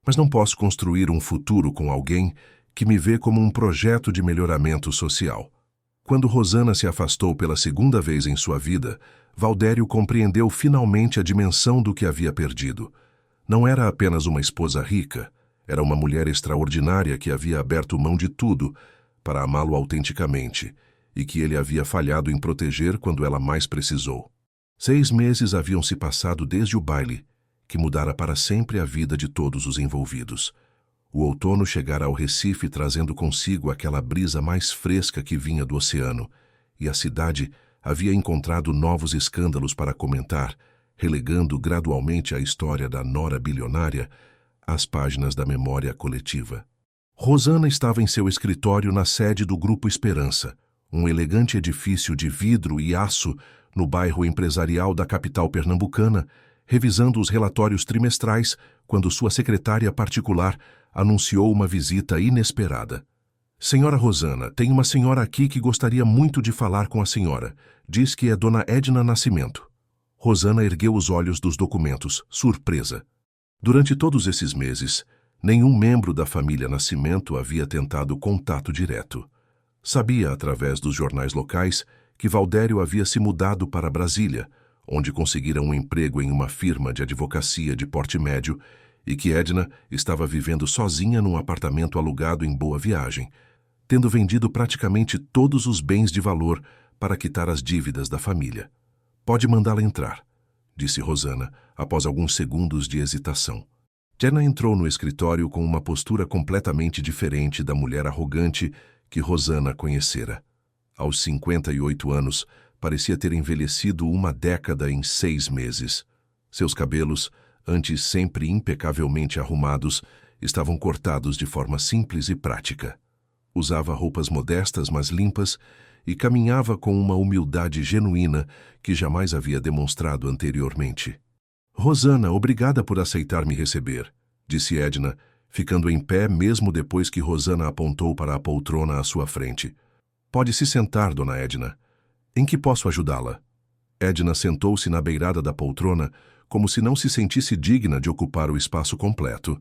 A: Mas não posso construir um futuro com alguém que me vê como um projeto de melhoramento social. Quando Rosana se afastou pela 2ª vez em sua vida, Valdério compreendeu finalmente a dimensão do que havia perdido. Não era apenas uma esposa rica, era uma mulher extraordinária que havia aberto mão de tudo para amá-lo autenticamente e que ele havia falhado em proteger quando ela mais precisou. 6 meses haviam se passado desde o baile, que mudara para sempre a vida de todos os envolvidos. O outono chegara ao Recife trazendo consigo aquela brisa mais fresca que vinha do oceano, e a cidade havia encontrado novos escândalos para comentar, relegando gradualmente a história da nora bilionária às páginas da memória coletiva. Rosana estava em seu escritório na sede do Grupo Esperança, um elegante edifício de vidro e aço no bairro empresarial da capital pernambucana, revisando os relatórios trimestrais quando sua secretária particular anunciou uma visita inesperada. Senhora Rosana, tem uma senhora aqui que gostaria muito de falar com a senhora. Diz que é Dona Edna Nascimento. Rosana ergueu os olhos dos documentos, surpresa. Durante todos esses meses, nenhum membro da família Nascimento havia tentado contato direto. Sabia, através dos jornais locais, que Valdério havia se mudado para Brasília, onde conseguira um emprego em uma firma de advocacia de porte médio, e que Edna estava vivendo sozinha num apartamento alugado em Boa Viagem, tendo vendido praticamente todos os bens de valor para quitar as dívidas da família. Pode mandá-la entrar, disse Rosana, após alguns segundos de hesitação. Edna entrou no escritório com uma postura completamente diferente da mulher arrogante que Rosana conhecera. Aos 58 anos, parecia ter envelhecido uma década em 6 meses. Seus cabelos, antes sempre impecavelmente arrumados, estavam cortados de forma simples e prática. Usava roupas modestas, mas limpas, e caminhava com uma humildade genuína que jamais havia demonstrado anteriormente. Rosana, obrigada por aceitar me receber, disse Edna, ficando em pé mesmo depois que Rosana apontou para a poltrona à sua frente. Pode se sentar, Dona Edna. Em que posso ajudá-la? Edna sentou-se na beirada da poltrona, como se não se sentisse digna de ocupar o espaço completo.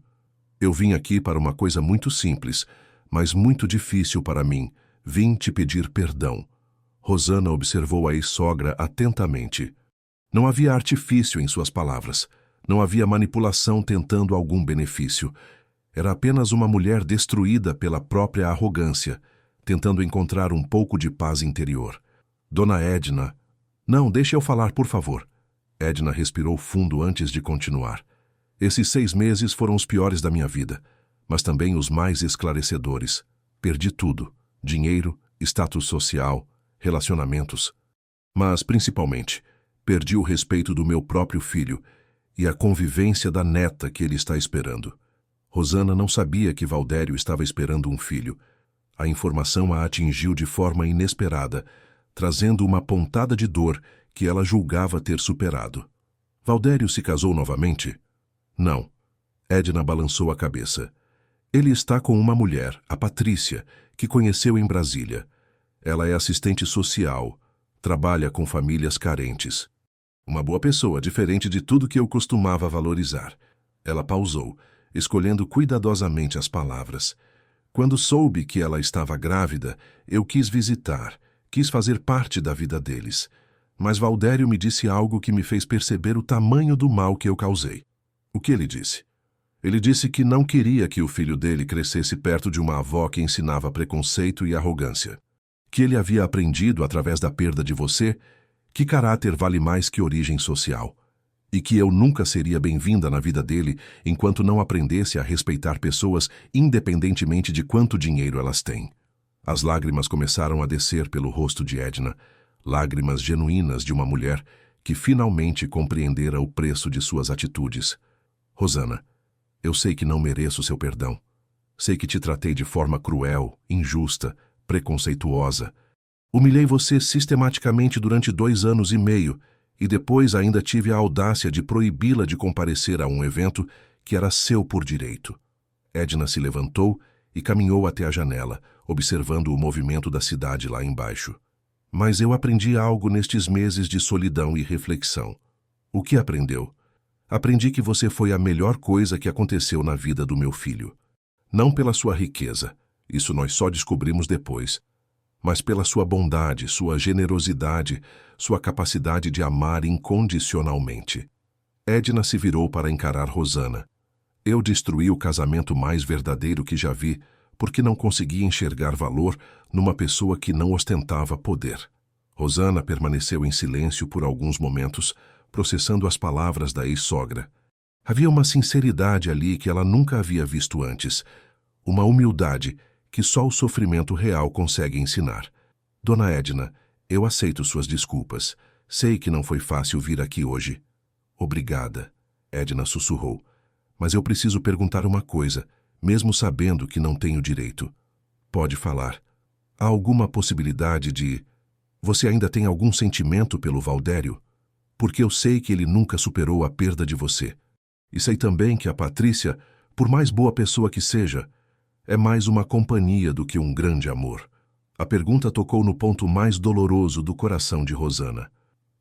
A: Eu vim aqui para uma coisa muito simples, mas muito difícil para mim. Vim te pedir perdão. Rosana observou a ex-sogra atentamente. Não havia artifício em suas palavras. Não havia manipulação tentando algum benefício. Era apenas uma mulher destruída pela própria arrogância, tentando encontrar um pouco de paz interior. Dona Edna... Não, deixe eu falar, por favor. Edna respirou fundo antes de continuar. Esses 6 meses foram os piores da minha vida, mas também os mais esclarecedores. Perdi tudo. Dinheiro, status social, relacionamentos. Mas, principalmente, perdi o respeito do meu próprio filho e a convivência da neta que ele está esperando. Rosana não sabia que Valdério estava esperando um filho. A informação a atingiu de forma inesperada, trazendo uma pontada de dor que ela julgava ter superado. Valdério se casou novamente? Não. Edna balançou a cabeça. Ele está com uma mulher, a Patrícia, que conheceu em Brasília. Ela é assistente social, trabalha com famílias carentes. Uma boa pessoa, diferente de tudo que eu costumava valorizar. Ela pausou, escolhendo cuidadosamente as palavras. Quando soube que ela estava grávida, eu quis visitar, quis fazer parte da vida deles. Mas Valdério me disse algo que me fez perceber o tamanho do mal que eu causei. O que ele disse? Ele disse que não queria que o filho dele crescesse perto de uma avó que ensinava preconceito e arrogância. Que ele havia aprendido, através da perda de você, que caráter vale mais que origem social. E que eu nunca seria bem-vinda na vida dele enquanto não aprendesse a respeitar pessoas independentemente de quanto dinheiro elas têm. As lágrimas começaram a descer pelo rosto de Edna, lágrimas genuínas de uma mulher que finalmente compreendera o preço de suas atitudes. Rosana, eu sei que não mereço seu perdão. Sei que te tratei de forma cruel, injusta, preconceituosa. Humilhei você sistematicamente durante 2 anos e meio e depois ainda tive a audácia de proibi-la de comparecer a um evento que era seu por direito. Edna se levantou e caminhou até a janela, observando o movimento da cidade lá embaixo. Mas eu aprendi algo nestes meses de solidão e reflexão. O que aprendeu? Aprendi que você foi a melhor coisa que aconteceu na vida do meu filho. Não pela sua riqueza, isso nós só descobrimos depois, mas pela sua bondade, sua generosidade, sua capacidade de amar incondicionalmente. Edna se virou para encarar Rosana. Eu destruí o casamento mais verdadeiro que já vi, porque não conseguia enxergar valor numa pessoa que não ostentava poder. Rosana permaneceu em silêncio por alguns momentos, processando as palavras da ex-sogra. Havia uma sinceridade ali que ela nunca havia visto antes, uma humildade que só o sofrimento real consegue ensinar. Dona Edna, eu aceito suas desculpas. Sei que não foi fácil vir aqui hoje. Obrigada, Edna sussurrou. Mas eu preciso perguntar uma coisa, mesmo sabendo que não tenho direito. Pode falar. Há alguma possibilidade de... Você ainda tem algum sentimento pelo Valdério? Porque eu sei que ele nunca superou a perda de você. E sei também que a Patrícia, por mais boa pessoa que seja, é mais uma companhia do que um grande amor. A pergunta tocou no ponto mais doloroso do coração de Rosana.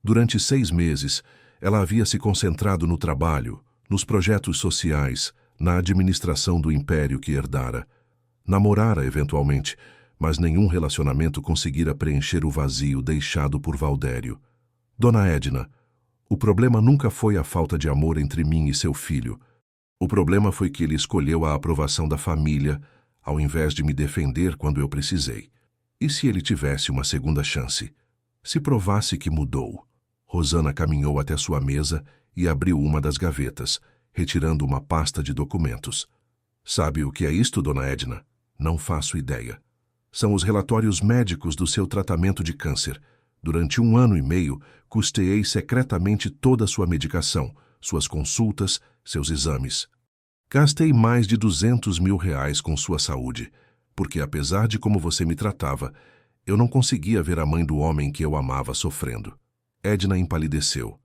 A: Durante 6 meses, ela havia se concentrado no trabalho, nos projetos sociais, na administração do império que herdara. Namorara, eventualmente, mas nenhum relacionamento conseguira preencher o vazio deixado por Valdério. Dona Edna, o problema nunca foi a falta de amor entre mim e seu filho. O problema foi que ele escolheu a aprovação da família, ao invés de me defender quando eu precisei. E se ele tivesse uma segunda chance? Se provasse que mudou? Rosana caminhou até sua mesa e abriu uma das gavetas, retirando uma pasta de documentos. Sabe o que é isto, Dona Edna? Não faço ideia. São os relatórios médicos do seu tratamento de câncer. Durante 1 ano e meio, custeei secretamente toda a sua medicação, suas consultas, seus exames. Gastei mais de R$200 mil com sua saúde, porque apesar de como você me tratava, eu não conseguia ver a mãe do homem que eu amava sofrendo. Edna empalideceu.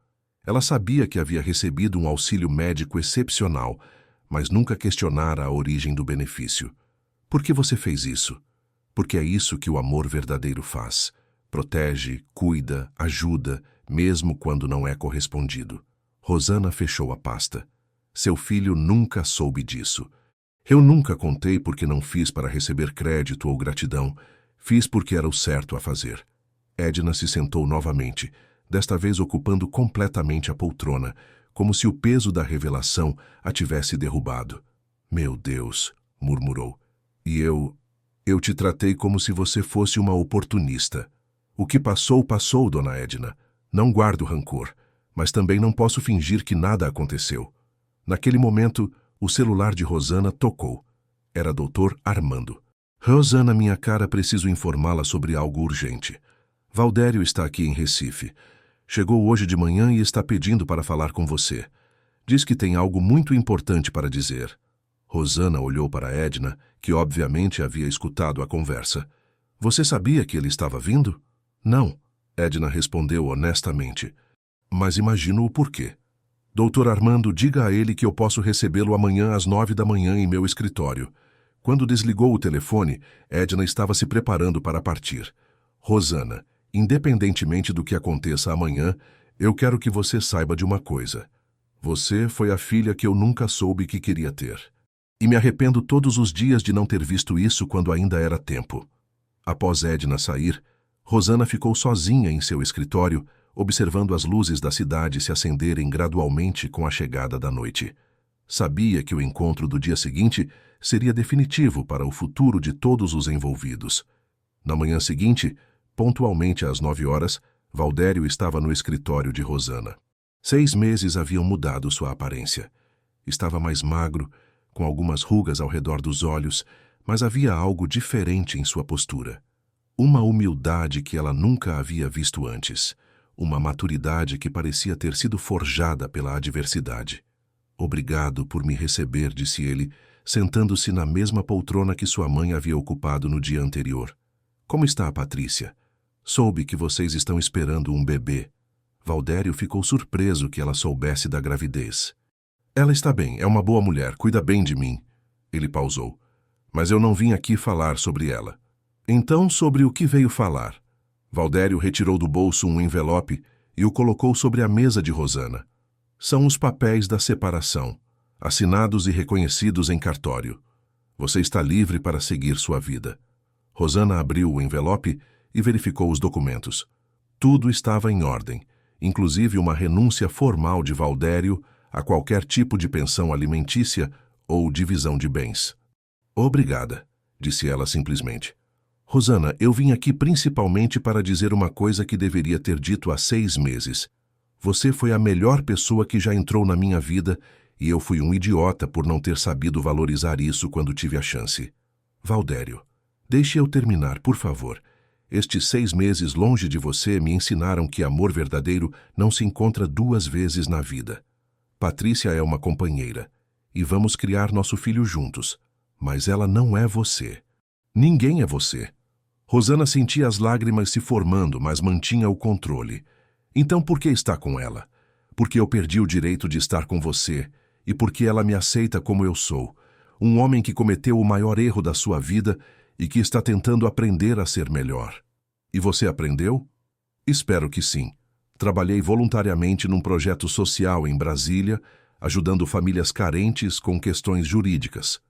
A: Ela sabia que havia recebido um auxílio médico excepcional, mas nunca questionara a origem do benefício. Por que você fez isso? Porque é isso que o amor verdadeiro faz. Protege, cuida, ajuda, mesmo quando não é correspondido. Rosana fechou a pasta. Seu filho nunca soube disso. Eu nunca contei porque não fiz para receber crédito ou gratidão. Fiz porque era o certo a fazer. Edna se sentou novamente, desta vez ocupando completamente a poltrona, como se o peso da revelação a tivesse derrubado. Meu Deus, murmurou. E eu te tratei como se você fosse uma oportunista. O que passou, passou, Dona Edna. Não guardo rancor, mas também não posso fingir que nada aconteceu. Naquele momento, o celular de Rosana tocou. Era Dr. Armando. Rosana, minha cara, preciso informá-la sobre algo urgente. Valdério está aqui em Recife. Chegou hoje de manhã e está pedindo para falar com você. Diz que tem algo muito importante para dizer. Rosana olhou para Edna, que obviamente havia escutado a conversa. Você sabia que ele estava vindo? Não, Edna respondeu honestamente. Mas imagino o porquê. Doutor Armando, diga a ele que eu posso recebê-lo amanhã às 9 da manhã em meu escritório. Quando desligou o telefone, Edna estava se preparando para partir. Rosana, independentemente do que aconteça amanhã, eu quero que você saiba de uma coisa. Você foi a filha que eu nunca soube que queria ter. E me arrependo todos os dias de não ter visto isso quando ainda era tempo. Após Edna sair, Rosana ficou sozinha em seu escritório, observando as luzes da cidade se acenderem gradualmente com a chegada da noite. Sabia que o encontro do dia seguinte seria definitivo para o futuro de todos os envolvidos. Na manhã seguinte, pontualmente às 9 horas, Valdério estava no escritório de Rosana. 6 meses haviam mudado sua aparência. Estava mais magro, com algumas rugas ao redor dos olhos, mas havia algo diferente em sua postura. Uma humildade que ela nunca havia visto antes. Uma maturidade que parecia ter sido forjada pela adversidade. Obrigado por me receber, disse ele, sentando-se na mesma poltrona que sua mãe havia ocupado no dia anterior. Como está a Patrícia? Soube que vocês estão esperando um bebê. Valdério ficou surpreso que ela soubesse da gravidez. Ela está bem, é uma boa mulher, cuida bem de mim. Ele pausou. Mas eu não vim aqui falar sobre ela. Então, sobre o que veio falar? Valdério retirou do bolso um envelope e o colocou sobre a mesa de Rosana. São os papéis da separação, assinados e reconhecidos em cartório. Você está livre para seguir sua vida. Rosana abriu o envelope e verificou os documentos. Tudo estava em ordem, inclusive uma renúncia formal de Valdério a qualquer tipo de pensão alimentícia ou divisão de bens. Obrigada, disse ela simplesmente. Rosana, eu vim aqui principalmente para dizer uma coisa que deveria ter dito há 6 meses. Você foi a melhor pessoa que já entrou na minha vida e eu fui um idiota por não ter sabido valorizar isso quando tive a chance. Valdério, deixe eu terminar, por favor. Estes 6 meses longe de você me ensinaram que amor verdadeiro não se encontra 2 vezes na vida. Patrícia é uma companheira, e vamos criar nosso filho juntos, mas ela não é você. Ninguém é você. Rosana sentia as lágrimas se formando, mas mantinha o controle. Então por que está com ela? Porque eu perdi o direito de estar com você, e porque ela me aceita como eu sou, um homem que cometeu o maior erro da sua vida e que está tentando aprender a ser melhor. E você aprendeu? Espero que sim. Trabalhei voluntariamente num projeto social em Brasília, ajudando famílias carentes com questões jurídicas.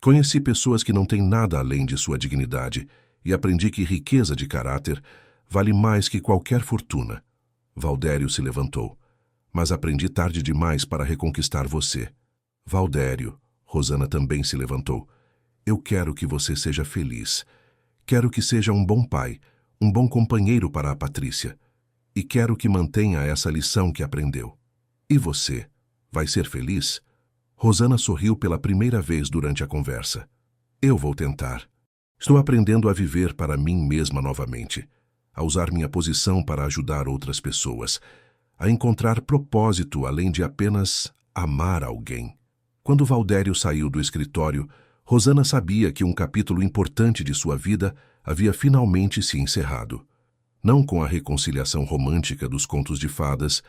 A: Conheci pessoas que não têm nada além de sua dignidade e aprendi que riqueza de caráter vale mais que qualquer fortuna. Valdério se levantou. Mas aprendi tarde demais para reconquistar você. Valdério, Rosana também se levantou. Eu quero que você seja feliz. Quero que seja um bom pai, um bom companheiro para a Patrícia. E quero que mantenha essa lição que aprendeu. E você? Vai ser feliz? Rosana sorriu pela primeira vez durante a conversa. Eu vou tentar. Estou aprendendo a viver para mim mesma novamente, a usar minha posição para ajudar outras pessoas, a encontrar propósito além de apenas amar alguém. Quando Valdério saiu do escritório, Rosana sabia que um capítulo importante de sua vida havia finalmente se encerrado. Não com a reconciliação romântica dos contos de fadas,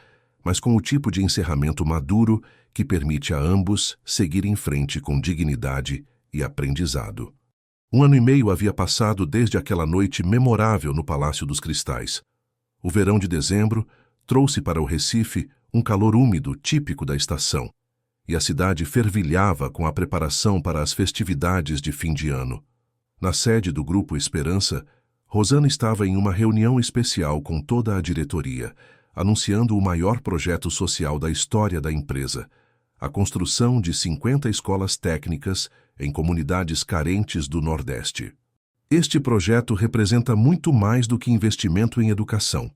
A: mas com o tipo de encerramento maduro que permite a ambos seguir em frente com dignidade e aprendizado. 1 ano e meio havia passado desde aquela noite memorável no Palácio dos Cristais. O verão de dezembro trouxe para o Recife um calor úmido típico da estação, e a cidade fervilhava com a preparação para as festividades de fim de ano. Na sede do Grupo Esperança, Rosana estava em uma reunião especial com toda a diretoria, anunciando o maior projeto social da história da empresa, a construção de 50 escolas técnicas em comunidades carentes do Nordeste. Este projeto representa muito mais do que investimento em educação,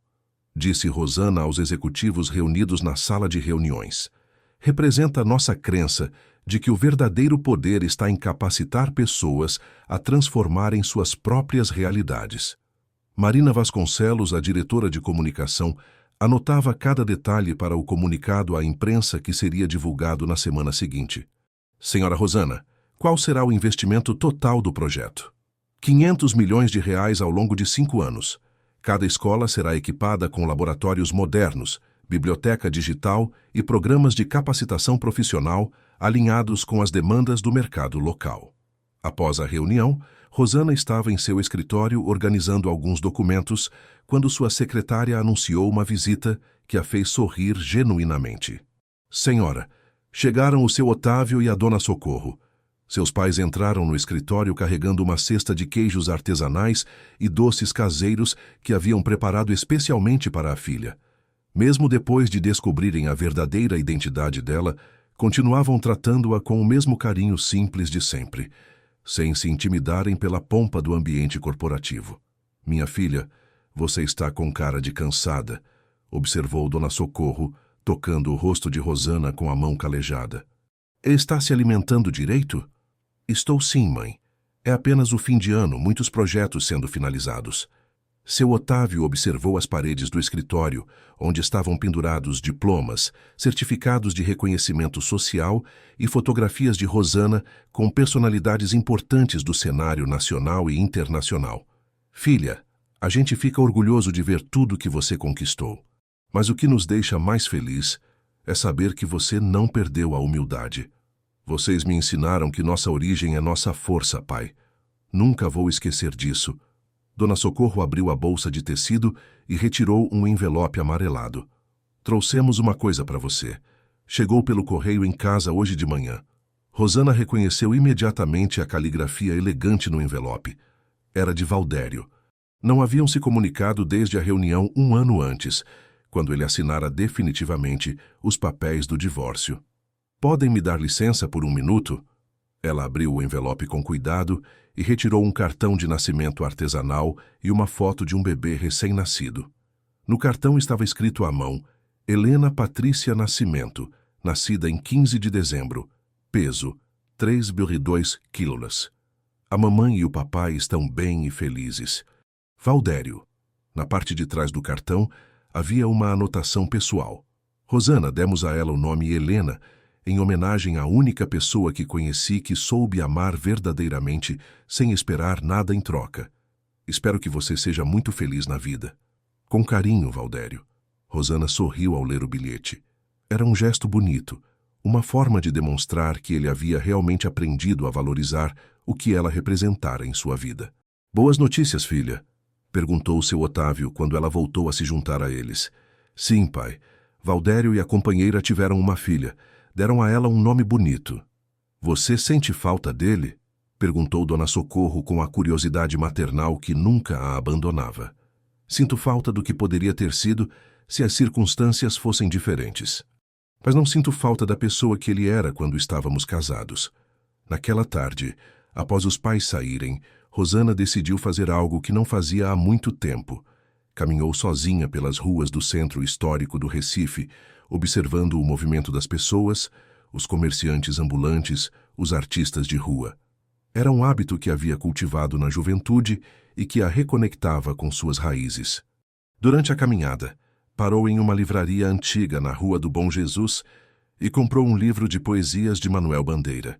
A: disse Rosana aos executivos reunidos na sala de reuniões. Representa nossa crença de que o verdadeiro poder está em capacitar pessoas a transformarem suas próprias realidades. Marina Vasconcelos, a diretora de comunicação, anotava cada detalhe para o comunicado à imprensa que seria divulgado na semana seguinte. Senhora Rosana, qual será o investimento total do projeto? 500 milhões de reais ao longo de 5 anos. Cada escola será equipada com laboratórios modernos, biblioteca digital e programas de capacitação profissional alinhados com as demandas do mercado local. Após a reunião, Rosana estava em seu escritório organizando alguns documentos quando sua secretária anunciou uma visita que a fez sorrir genuinamente. Senhora, chegaram o seu Otávio e a dona Socorro. Seus pais entraram no escritório carregando uma cesta de queijos artesanais e doces caseiros que haviam preparado especialmente para a filha. Mesmo depois de descobrirem a verdadeira identidade dela, continuavam tratando-a com o mesmo carinho simples de sempre, sem se intimidarem pela pompa do ambiente corporativo. Minha filha, você está com cara de cansada, observou Dona Socorro, tocando o rosto de Rosana com a mão calejada. Está se alimentando direito? Estou sim, mãe. É apenas o fim de ano, muitos projetos sendo finalizados. Seu Otávio observou as paredes do escritório, onde estavam pendurados diplomas, certificados de reconhecimento social e fotografias de Rosana com personalidades importantes do cenário nacional e internacional. Filha, a gente fica orgulhoso de ver tudo que você conquistou. Mas o que nos deixa mais feliz é saber que você não perdeu a humildade. Vocês me ensinaram que nossa origem é nossa força, pai. Nunca vou esquecer disso. Dona Socorro abriu a bolsa de tecido e retirou um envelope amarelado. Trouxemos uma coisa para você. Chegou pelo correio em casa hoje de manhã. Rosana reconheceu imediatamente a caligrafia elegante no envelope. Era de Valdério. Não haviam se comunicado desde a reunião 1 ano antes, quando ele assinara definitivamente os papéis do divórcio. Podem me dar licença por 1 minuto? Ela abriu o envelope com cuidado e retirou um cartão de nascimento artesanal e uma foto de um bebê recém-nascido. No cartão estava escrito à mão, Helena Patrícia Nascimento, nascida em 15 de dezembro, peso 3,2 quilos. A mamãe e o papai estão bem e felizes. Valdério. Na parte de trás do cartão havia uma anotação pessoal. Rosana, demos a ela o nome Helena, em homenagem à única pessoa que conheci que soube amar verdadeiramente, sem esperar nada em troca. Espero que você seja muito feliz na vida. Com carinho, Valdério. Rosana sorriu ao ler o bilhete. Era um gesto bonito, uma forma de demonstrar que ele havia realmente aprendido a valorizar o que ela representara em sua vida. Boas notícias, filha? Perguntou seu Otávio quando ela voltou a se juntar a eles. Sim, pai. Valdério e a companheira tiveram uma filha. Deram a ela um nome bonito. Você sente falta dele? Perguntou Dona Socorro com a curiosidade maternal que nunca a abandonava. Sinto falta do que poderia ter sido se as circunstâncias fossem diferentes. Mas não sinto falta da pessoa que ele era quando estávamos casados. Naquela tarde, após os pais saírem, Rosana decidiu fazer algo que não fazia há muito tempo. Caminhou sozinha pelas ruas do centro histórico do Recife, observando o movimento das pessoas, os comerciantes ambulantes, os artistas de rua. Era um hábito que havia cultivado na juventude e que a reconectava com suas raízes. Durante a caminhada, parou em uma livraria antiga na Rua do Bom Jesus e comprou um livro de poesias de Manuel Bandeira.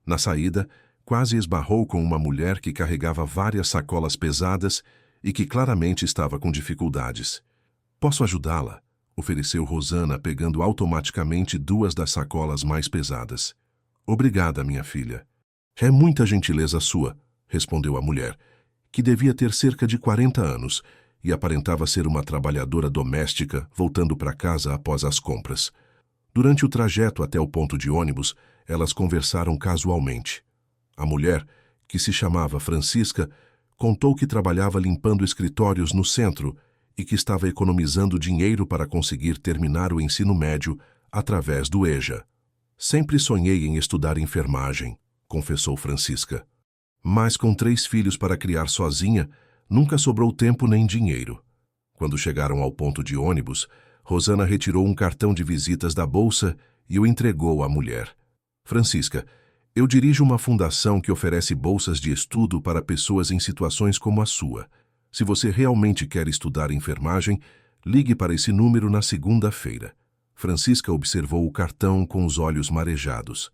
A: Na saída, quase esbarrou com uma mulher que carregava várias sacolas pesadas e que claramente estava com dificuldades. Posso ajudá-la? Ofereceu Rosana, pegando automaticamente duas das sacolas mais pesadas. Obrigada, minha filha. É muita gentileza sua, respondeu a mulher, que devia ter cerca de 40 anos e aparentava ser uma trabalhadora doméstica voltando para casa após as compras. Durante o trajeto até o ponto de ônibus, elas conversaram casualmente. A mulher, que se chamava Francisca, contou que trabalhava limpando escritórios no centro e que estava economizando dinheiro para conseguir terminar o ensino médio através do EJA. Sempre sonhei em estudar enfermagem, confessou Francisca. Mas com 3 filhos para criar sozinha, nunca sobrou tempo nem dinheiro. Quando chegaram ao ponto de ônibus, Rosana retirou um cartão de visitas da bolsa e o entregou à mulher. Francisca, eu dirijo uma fundação que oferece bolsas de estudo para pessoas em situações como a sua. Se você realmente quer estudar enfermagem, ligue para esse número na segunda-feira. Francisca observou o cartão com os olhos marejados.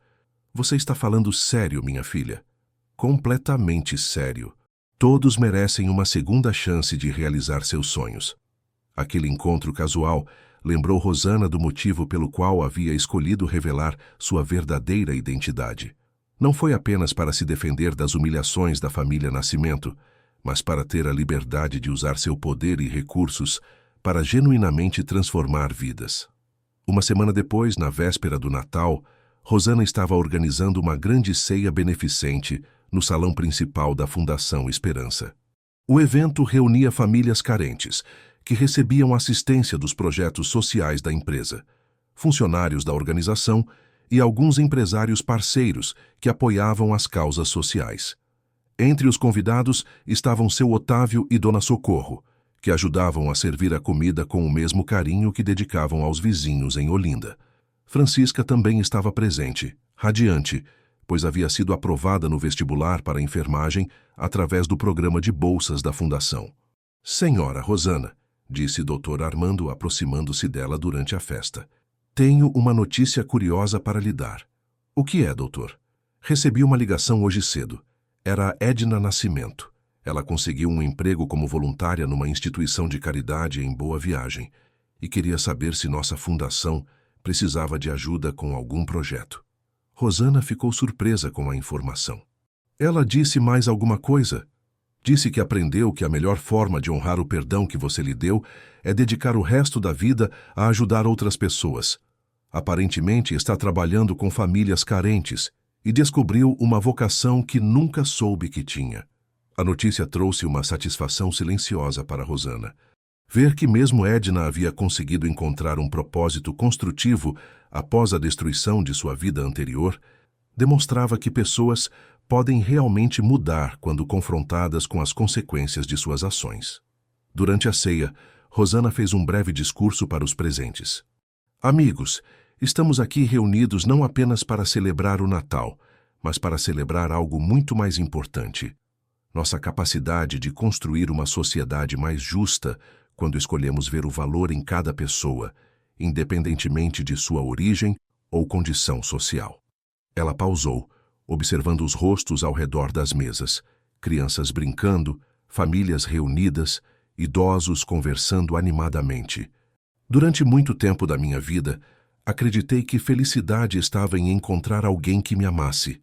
A: Você está falando sério, minha filha? Completamente sério. Todos merecem uma segunda chance de realizar seus sonhos. Aquele encontro casual lembrou Rosana do motivo pelo qual havia escolhido revelar sua verdadeira identidade. Não foi apenas para se defender das humilhações da família Nascimento, mas para ter a liberdade de usar seu poder e recursos para genuinamente transformar vidas. Uma semana depois, na véspera do Natal, Rosana estava organizando uma grande ceia beneficente no salão principal da Fundação Esperança. O evento reunia famílias carentes, que recebiam assistência dos projetos sociais da empresa, funcionários da organização e alguns empresários parceiros que apoiavam as causas sociais. Entre os convidados estavam seu Otávio e Dona Socorro, que ajudavam a servir a comida com o mesmo carinho que dedicavam aos vizinhos em Olinda. Francisca também estava presente, radiante, pois havia sido aprovada no vestibular para enfermagem através do programa de bolsas da Fundação. Senhora Rosana, disse Dr. Armando aproximando-se dela durante a festa. Tenho uma notícia curiosa para lhe dar. O que é, doutor? Recebi uma ligação hoje cedo. Era a Edna Nascimento. Ela conseguiu um emprego como voluntária numa instituição de caridade em Boa Viagem e queria saber se nossa fundação precisava de ajuda com algum projeto. Rosana ficou surpresa com a informação. Ela disse mais alguma coisa? Disse que aprendeu que a melhor forma de honrar o perdão que você lhe deu é dedicar o resto da vida a ajudar outras pessoas. Aparentemente está trabalhando com famílias carentes e descobriu uma vocação que nunca soube que tinha. A notícia trouxe uma satisfação silenciosa para Rosana. Ver que mesmo Edna havia conseguido encontrar um propósito construtivo após a destruição de sua vida anterior, demonstrava que pessoas podem realmente mudar quando confrontadas com as consequências de suas ações. Durante a ceia, Rosana fez um breve discurso para os presentes. Amigos, Estamos aqui reunidos não apenas para celebrar o Natal, mas para celebrar algo muito mais importante: nossa capacidade de construir uma sociedade mais justa quando escolhemos ver o valor em cada pessoa, independentemente de sua origem ou condição social. Ela pausou, observando os rostos ao redor das mesas, crianças brincando, famílias reunidas, idosos conversando animadamente. Durante muito tempo da minha vida, acreditei que felicidade estava em encontrar alguém que me amasse.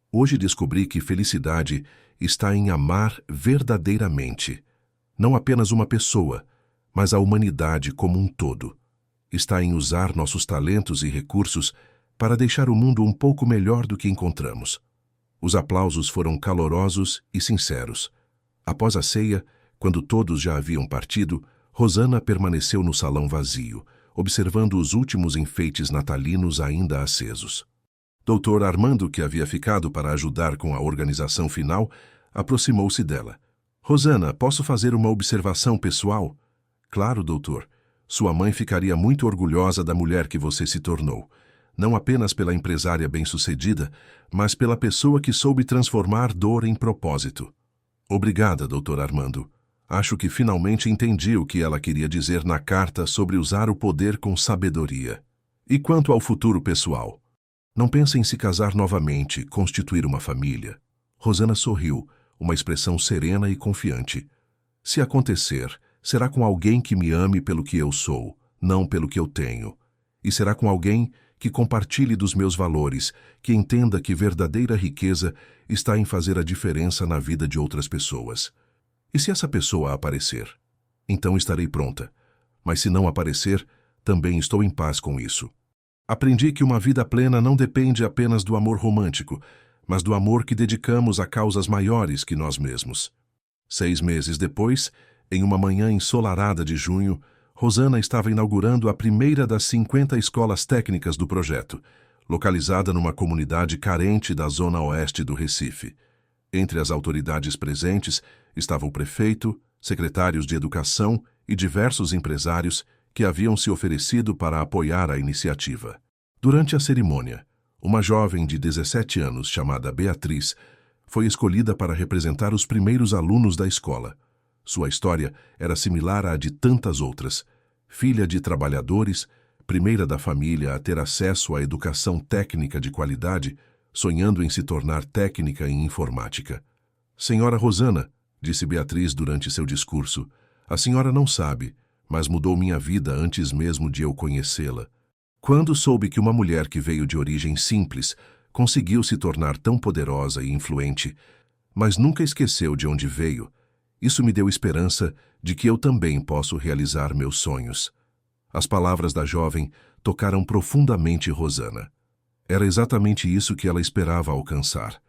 A: Hoje descobri que felicidade está em amar verdadeiramente. Não apenas uma pessoa, mas a humanidade como um todo. Está em usar nossos talentos e recursos para deixar o mundo um pouco melhor do que encontramos. Os aplausos foram calorosos e sinceros. Após a ceia, quando todos já haviam partido, Rosana permaneceu no salão vazio, observando os últimos enfeites natalinos ainda acesos. Dr. Armando, que havia ficado para ajudar com a organização final, aproximou-se dela. Rosana, posso fazer uma observação pessoal? Claro, doutor. Sua mãe ficaria muito orgulhosa da mulher que você se tornou. Não apenas pela empresária bem-sucedida, mas pela pessoa que soube transformar dor em propósito. Obrigada, Dr. Armando. Acho que finalmente entendi o que ela queria dizer na carta sobre usar o poder com sabedoria. E quanto ao futuro pessoal? Não pensa em se casar novamente, constituir uma família. Rosana sorriu, uma expressão serena e confiante. Se acontecer, será com alguém que me ame pelo que eu sou, não pelo que eu tenho. E será com alguém que compartilhe dos meus valores, que entenda que verdadeira riqueza está em fazer a diferença na vida de outras pessoas. E se essa pessoa aparecer? Então estarei pronta. Mas se não aparecer, também estou em paz com isso. Aprendi que uma vida plena não depende apenas do amor romântico, mas do amor que dedicamos a causas maiores que nós mesmos. 6 meses depois, em uma manhã ensolarada de junho, Rosana estava inaugurando a primeira das 50 escolas técnicas do projeto, localizada numa comunidade carente da zona oeste do Recife. Entre as autoridades presentes estavam o prefeito, secretários de educação e diversos empresários que haviam se oferecido para apoiar a iniciativa. Durante a cerimônia, uma jovem de 17 anos chamada Beatriz foi escolhida para representar os primeiros alunos da escola. Sua história era similar à de tantas outras. Filha de trabalhadores, primeira da família a ter acesso à educação técnica de qualidade, sonhando em se tornar técnica em informática. Senhora Rosana, disse Beatriz durante seu discurso, a senhora não sabe, mas mudou minha vida antes mesmo de eu conhecê-la. Quando soube que uma mulher que veio de origem simples conseguiu se tornar tão poderosa e influente, mas nunca esqueceu de onde veio, isso me deu esperança de que eu também posso realizar meus sonhos. As palavras da jovem tocaram profundamente Rosana. Era exatamente isso que ela esperava alcançar: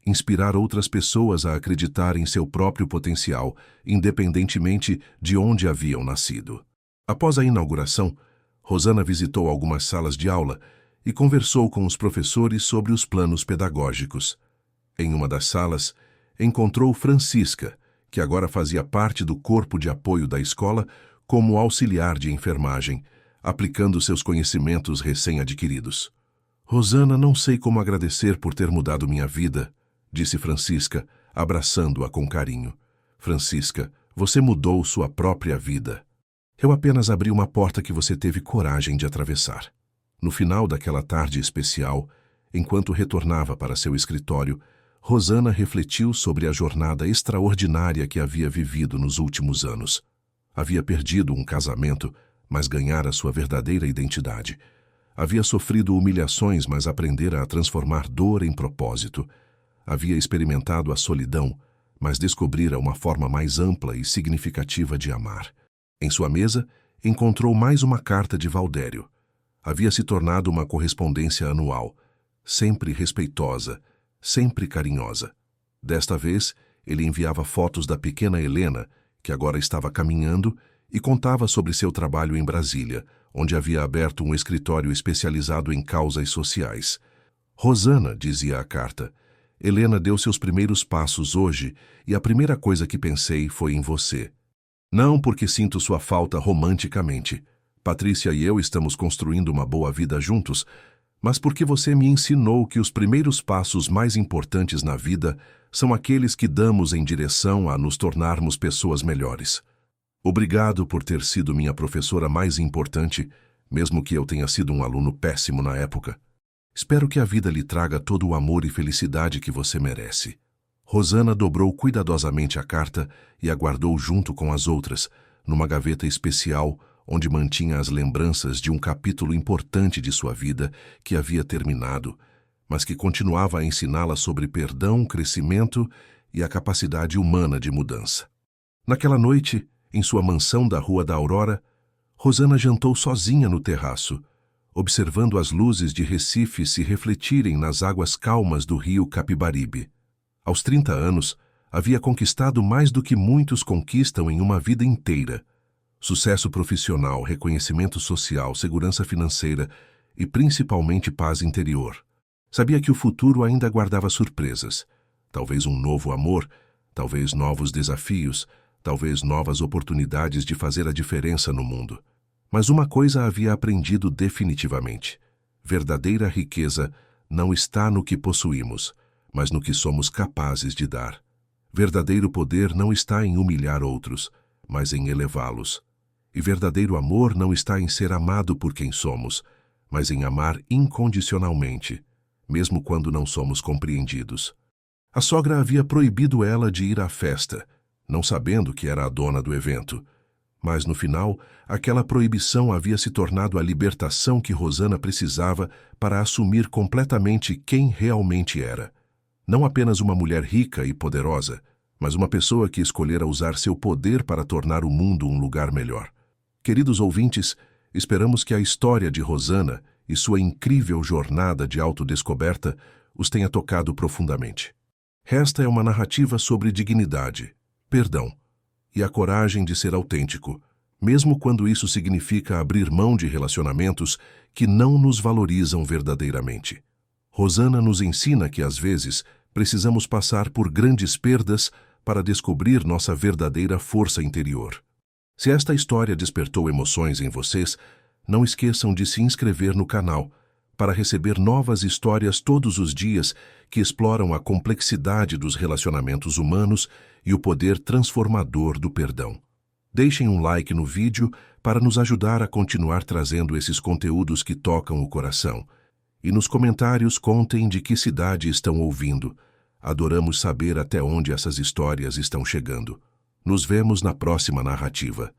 A: inspirar outras pessoas a acreditar em seu próprio potencial, independentemente de onde haviam nascido. Após a inauguração, Rosana visitou algumas salas de aula e conversou com os professores sobre os planos pedagógicos. Em uma das salas, encontrou Francisca, que agora fazia parte do corpo de apoio da escola como auxiliar de enfermagem, aplicando seus conhecimentos recém-adquiridos. Rosana, não sei como agradecer por ter mudado minha vida, disse Francisca, abraçando-a com carinho. Francisca, você mudou sua própria vida. Eu apenas abri uma porta que você teve coragem de atravessar. No final daquela tarde especial, enquanto retornava para seu escritório, Rosana refletiu sobre a jornada extraordinária que havia vivido nos últimos anos. Havia perdido um casamento, mas ganhara sua verdadeira identidade. Havia sofrido humilhações, mas aprendera a transformar dor em propósito. Havia experimentado a solidão, mas descobrira uma forma mais ampla e significativa de amar. Em sua mesa, encontrou mais uma carta de Valdério. Havia se tornado uma correspondência anual, sempre respeitosa, sempre carinhosa. Desta vez, ele enviava fotos da pequena Helena, que agora estava caminhando, e contava sobre seu trabalho em Brasília, onde havia aberto um escritório especializado em causas sociais. Rosana, dizia a carta, Helena deu seus primeiros passos hoje e a primeira coisa que pensei foi em você. Não porque sinto sua falta romanticamente, Patrícia e eu estamos construindo uma boa vida juntos, mas porque você me ensinou que os primeiros passos mais importantes na vida são aqueles que damos em direção a nos tornarmos pessoas melhores. Obrigado por ter sido minha professora mais importante, mesmo que eu tenha sido um aluno péssimo na época. Espero que a vida lhe traga todo o amor e felicidade que você merece. Rosana dobrou cuidadosamente a carta e a guardou junto com as outras, numa gaveta especial onde mantinha as lembranças de um capítulo importante de sua vida que havia terminado, mas que continuava a ensiná-la sobre perdão, crescimento e a capacidade humana de mudança. Naquela noite, em sua mansão da Rua da Aurora, Rosana jantou sozinha no terraço, observando as luzes de Recife se refletirem nas águas calmas do rio Capibaribe. Aos 30 anos, havia conquistado mais do que muitos conquistam em uma vida inteira: sucesso profissional, reconhecimento social, segurança financeira e principalmente paz interior. Sabia que o futuro ainda guardava surpresas. Talvez um novo amor, talvez novos desafios, talvez novas oportunidades de fazer a diferença no mundo. Mas uma coisa havia aprendido definitivamente: verdadeira riqueza não está no que possuímos, mas no que somos capazes de dar. Verdadeiro poder não está em humilhar outros, mas em elevá-los. E verdadeiro amor não está em ser amado por quem somos, mas em amar incondicionalmente, mesmo quando não somos compreendidos. A sogra havia proibido ela de ir à festa, não sabendo que era a dona do evento. Mas, no final, aquela proibição havia se tornado a libertação que Rosana precisava para assumir completamente quem realmente era. Não apenas uma mulher rica e poderosa, mas uma pessoa que escolhera usar seu poder para tornar o mundo um lugar melhor. Queridos ouvintes, esperamos que a história de Rosana e sua incrível jornada de autodescoberta os tenha tocado profundamente. Esta é uma narrativa sobre dignidade, perdão e a coragem de ser autêntico, mesmo quando isso significa abrir mão de relacionamentos que não nos valorizam verdadeiramente. Rosana nos ensina que, às vezes, precisamos passar por grandes perdas para descobrir nossa verdadeira força interior. Se esta história despertou emoções em vocês, não esqueçam de se inscrever no canal para receber novas histórias todos os dias que exploram a complexidade dos relacionamentos humanos e o poder transformador do perdão. Deixem um like no vídeo para nos ajudar a continuar trazendo esses conteúdos que tocam o coração. E nos comentários contem de que cidade estão ouvindo. Adoramos saber até onde essas histórias estão chegando. Nos vemos na próxima narrativa.